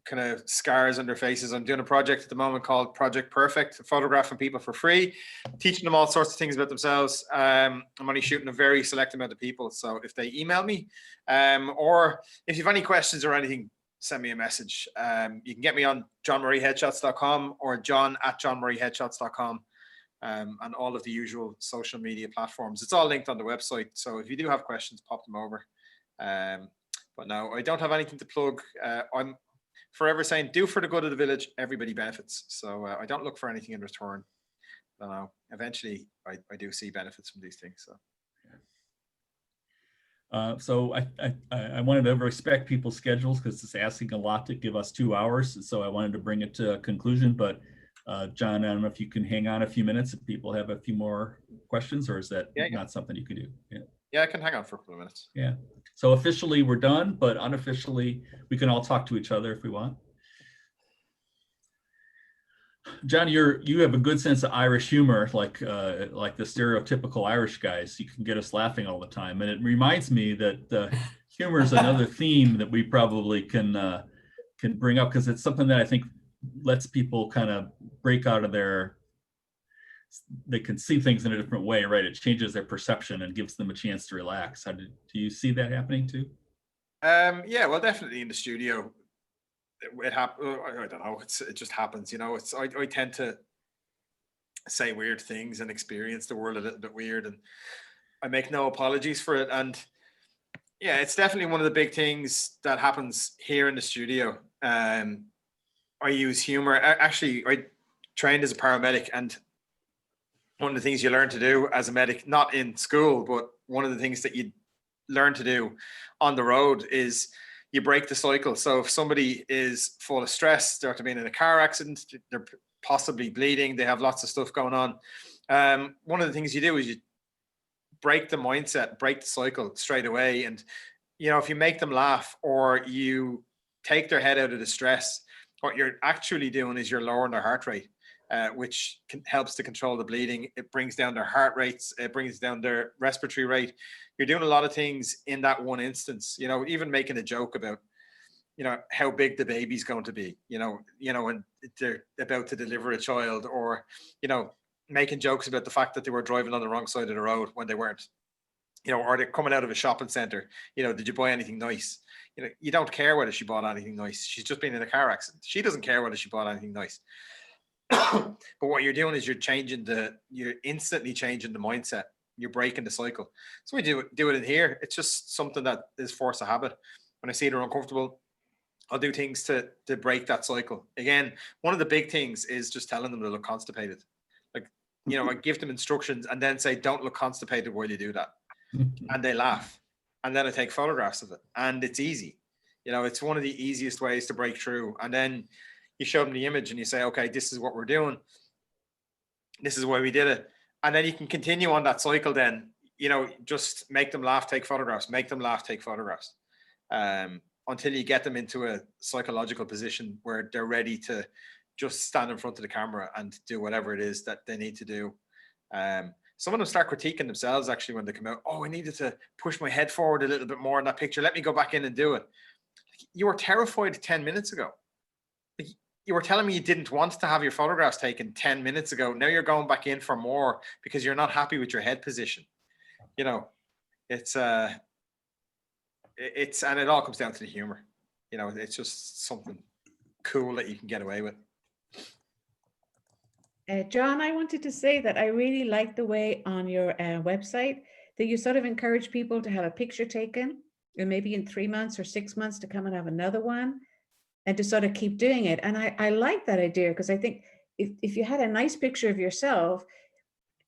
kind of scars on their faces, I'm doing a project at the moment called Project Perfect, photographing people for free, teaching them all sorts of things about themselves. I'm only shooting a very select amount of people. So if they email me, or if you have any questions or anything, send me a message. You can get me on johnmurrayheadshots.com or john@johnmurrayheadshots.com, and all of the usual social media platforms. It's all linked on the website. So if you do have questions, pop them over. But no, I don't have anything to plug. I'm forever saying, do for the good of the village, everybody benefits. So I don't look for anything in return. Eventually I do see benefits from these things. So I wanted to respect people's schedules, because it's asking a lot to give us 2 hours. And so I wanted to bring it to a conclusion. But John, I don't know if you can hang on a few minutes if people have a few more questions, or is that not something you could do? Yeah, I can hang on for a couple of minutes. Yeah. So officially we're done, but unofficially we can all talk to each other if we want. John, you have a good sense of Irish humor, like the stereotypical Irish guys. You can get us laughing all the time, and it reminds me that humor is another theme that we probably can bring up, because it's something that I think lets people kind of break out of they can see things in a different way, right? It changes their perception and gives them a chance to relax. Do you see that happening too? Yeah, well, definitely in the studio. It happens. I don't know. It just happens, you know. I tend to say weird things and experience the world a little bit weird, and I make no apologies for it. And yeah, it's definitely one of the big things that happens here in the studio. I use humor. Actually, I trained as a paramedic, and one of the things you learn to do as a medic, not in school, but one of the things that you learn to do on the road is you break the cycle. So if somebody is full of stress, they're after being in a car accident, they're possibly bleeding, they have lots of stuff going on. One of the things you do is you break the mindset, break the cycle straight away. And, you know, if you make them laugh, or you take their head out of the stress, what you're actually doing is you're lowering their heart rate, which helps to control the bleeding. It brings down their heart rates. It brings down their respiratory rate. You're doing a lot of things in that one instance, you know, even making a joke about, you know, how big the baby's going to be, you know, when they're about to deliver a child, or, you know, making jokes about the fact that they were driving on the wrong side of the road when they weren't, you know, or they're coming out of a shopping center, you know, did you buy anything nice? You know, you don't care whether she bought anything nice. She's just been in a car accident. She doesn't care whether she bought anything nice. But what you're doing is you're instantly changing the mindset. You're breaking the cycle. So we do it in here. It's just something that is force of habit. When I see they're uncomfortable, I'll do things to break that cycle. Again, one of the big things is just telling them to look constipated. Like, you know, I give them instructions and then say, don't look constipated while you do that. And they laugh. And then I take photographs of it. And it's easy. You know, it's one of the easiest ways to break through. And then you show them the image and you say, okay, this is what we're doing. This is why we did it. And then you can continue on that cycle then, you know, just make them laugh, take photographs, make them laugh, take photographs, until you get them into a psychological position where they're ready to just stand in front of the camera and do whatever it is that they need to do. Some of them start critiquing themselves actually when they come out. Oh, I needed to push my head forward a little bit more in that picture. Let me go back in and do it. You were terrified 10 minutes ago. You were telling me you didn't want to have your photographs taken 10 minutes ago. Now you're going back in for more because you're not happy with your head position. You know, it's and it all comes down to the humor. You know, it's just something cool that you can get away with. John, I wanted to say that I really like the way on your website that you sort of encourage people to have a picture taken, and maybe in 3 months or 6 months to come and have another one, and to sort of keep doing it. And I like that idea, because I think if you had a nice picture of yourself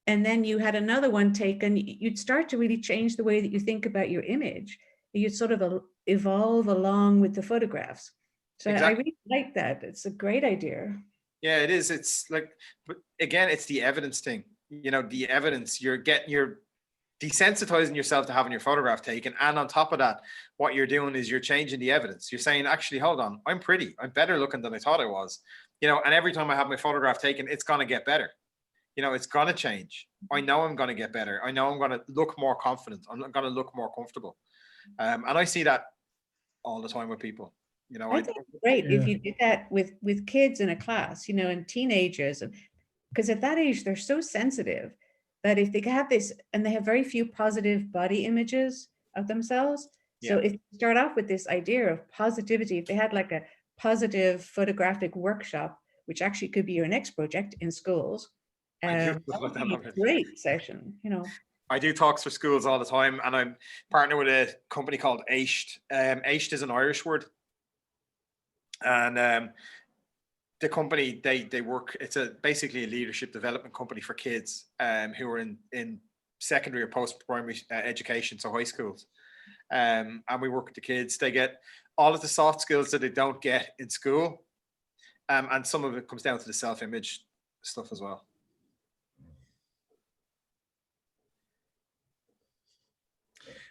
and then you had another one taken, you'd start to really change the way that you think about your image. You'd sort of evolve along with the photographs. So exactly. I really like that. It's a great idea. Yeah, it is. It's like, but again, it's the evidence thing. You know, the evidence, you're desensitizing yourself to having your photograph taken. And on top of that, what you're doing is you're changing the evidence. You're saying, actually, hold on, I'm pretty. I'm better looking than I thought I was. You know, and every time I have my photograph taken, it's going to get better. You know, it's going to change. I know I'm going to get better. I know I'm going to look more confident. I'm going to look more comfortable. And I see that all the time with people. You know, I think it's great if you did that with kids in a class, you know, and teenagers, because at that age, they're so sensitive that if they have this, and they have very few positive body images of themselves. So if you start off with this idea of positivity, if they had like a positive photographic workshop, which actually could be your next project in schools, that would be a great session, you know. I do talks for schools all the time, and I'm partnered with a company called Aisht. Aisht is an Irish word. And the company, they work, it's basically a leadership development company for kids who are in secondary or post-primary education, so high schools. And we work with the kids. They get all of the soft skills that they don't get in school. And some of it comes down to the self-image stuff as well.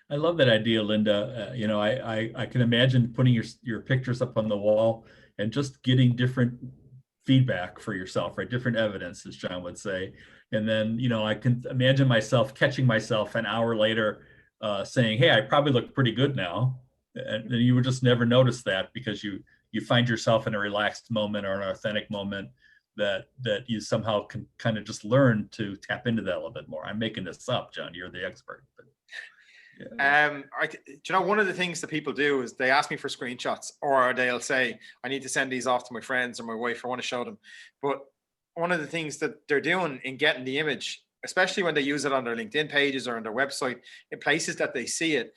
I love that idea, Linda. You know, I can imagine putting your pictures up on the wall and just getting different feedback for yourself, right? Different evidence, as John would say. And then, you know, I can imagine myself catching myself an hour later saying, hey, I probably look pretty good now. And you would just never notice that because you find yourself in a relaxed moment or an authentic moment that you somehow can kind of just learn to tap into that a little bit more. I'm making this up, John, you're the expert. But. Yeah. Do you know, one of the things that people do is they ask me for screenshots, or they'll say, I need to send these off to my friends or my wife, I want to show them. But one of the things that they're doing in getting the image, especially when they use it on their LinkedIn pages or on their website, in places that they see it,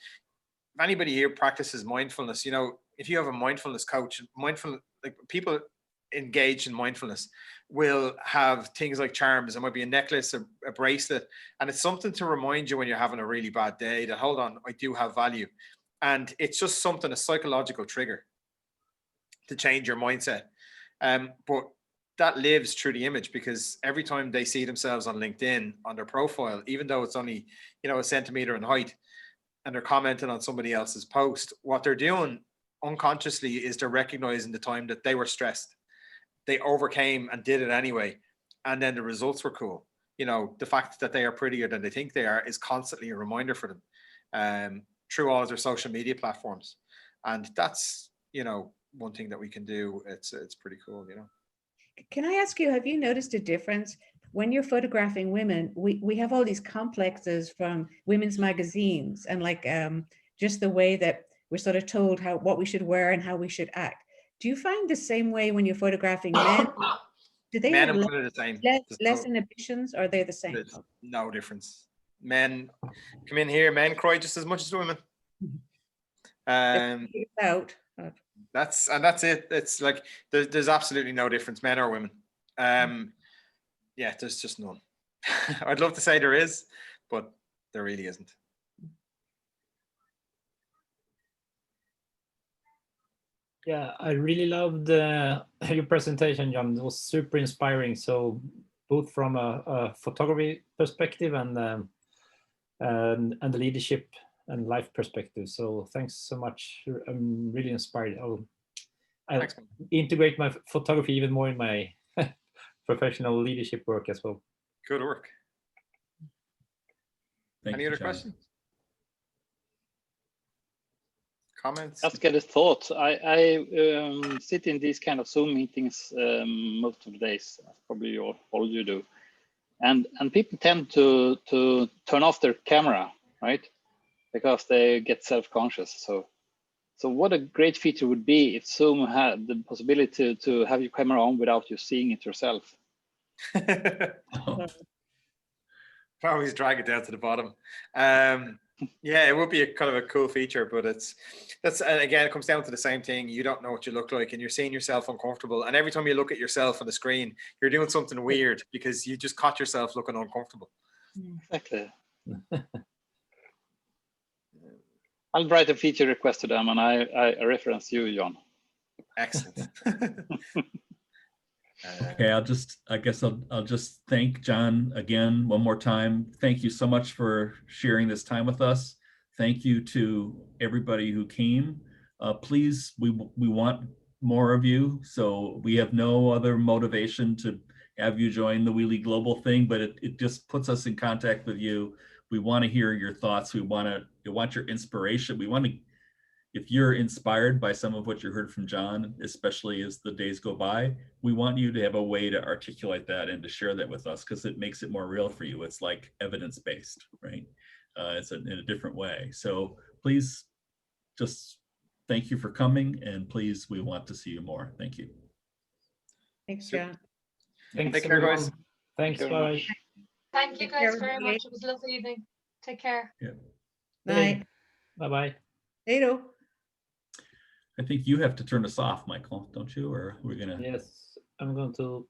if anybody here practices mindfulness, you know, if you have a mindfulness coach, like people engaged in mindfulness will have things like charms. It might be a necklace, a bracelet, and it's something to remind you when you're having a really bad day that, hold on, I do have value. And it's just something, a psychological trigger to change your mindset. But that lives through the image, because every time they see themselves on LinkedIn on their profile, even though it's only, you know, a centimeter in height, and they're commenting on somebody else's post, what they're doing unconsciously is they're recognizing the time that they were stressed. They overcame and did it anyway. And then the results were cool. You know, the fact that they are prettier than they think they are is constantly a reminder for them through all of their social media platforms. And that's, you know, one thing that we can do. It's pretty cool, you know. Can I ask you, have you noticed a difference when you're photographing women? We have all these complexes from women's magazines and like just the way that we're sort of told what we should wear and how we should act. Do you find the same way when you're photographing men? Do they men have less inhibitions, or are they the same? There's no difference. Men come in here, men cry just as much as women. That's it. It's like there's absolutely no difference, men or women. Yeah, there's just none. I'd love to say there is, but there really isn't. Yeah, I really loved your presentation, John. It was super inspiring. So both from a photography perspective and the leadership and life perspective. So thanks so much. I'm really inspired. I'll integrate my photography even more in my professional leadership work as well. Good work. Any other John. questions? Comments? Just get a thought. I sit in these kind of Zoom meetings most of the days, probably all you do, and people tend to turn off their camera, right? Because they get self-conscious. So what a great feature would be if Zoom had the possibility to have your camera on without you seeing it yourself. Always drag it down to the bottom. Yeah, it would be a kind of a cool feature, but and again, it comes down to the same thing. You don't know what you look like, and you're seeing yourself uncomfortable. And every time you look at yourself on the screen, you're doing something weird because you just caught yourself looking uncomfortable. Exactly. I'll write a feature request to them, and I reference you, John. Excellent. Okay, I guess I'll just thank John again one more time. Thank you so much for sharing this time with us. Thank you to everybody who came. Please, we want more of you. So we have no other motivation to have you join the Wheelie Global thing, but it just puts us in contact with you. We want to hear your thoughts. We want your inspiration. If you're inspired by some of what you heard from John, especially as the days go by, we want you to have a way to articulate that and to share that with us, because it makes it more real for you. It's like evidence-based, right? It's in a different way. So please just thank you for coming, and please, we want to see you more. Thank you. Thanks, John. Thanks, Take care, guys. Thanks, bye. Thank you guys very much. It was a lovely evening. Take care. Yeah. Night. Bye-bye. Hello. I think you have to turn us off, Michael, don't you? Or we're gonna. Yes, I'm going to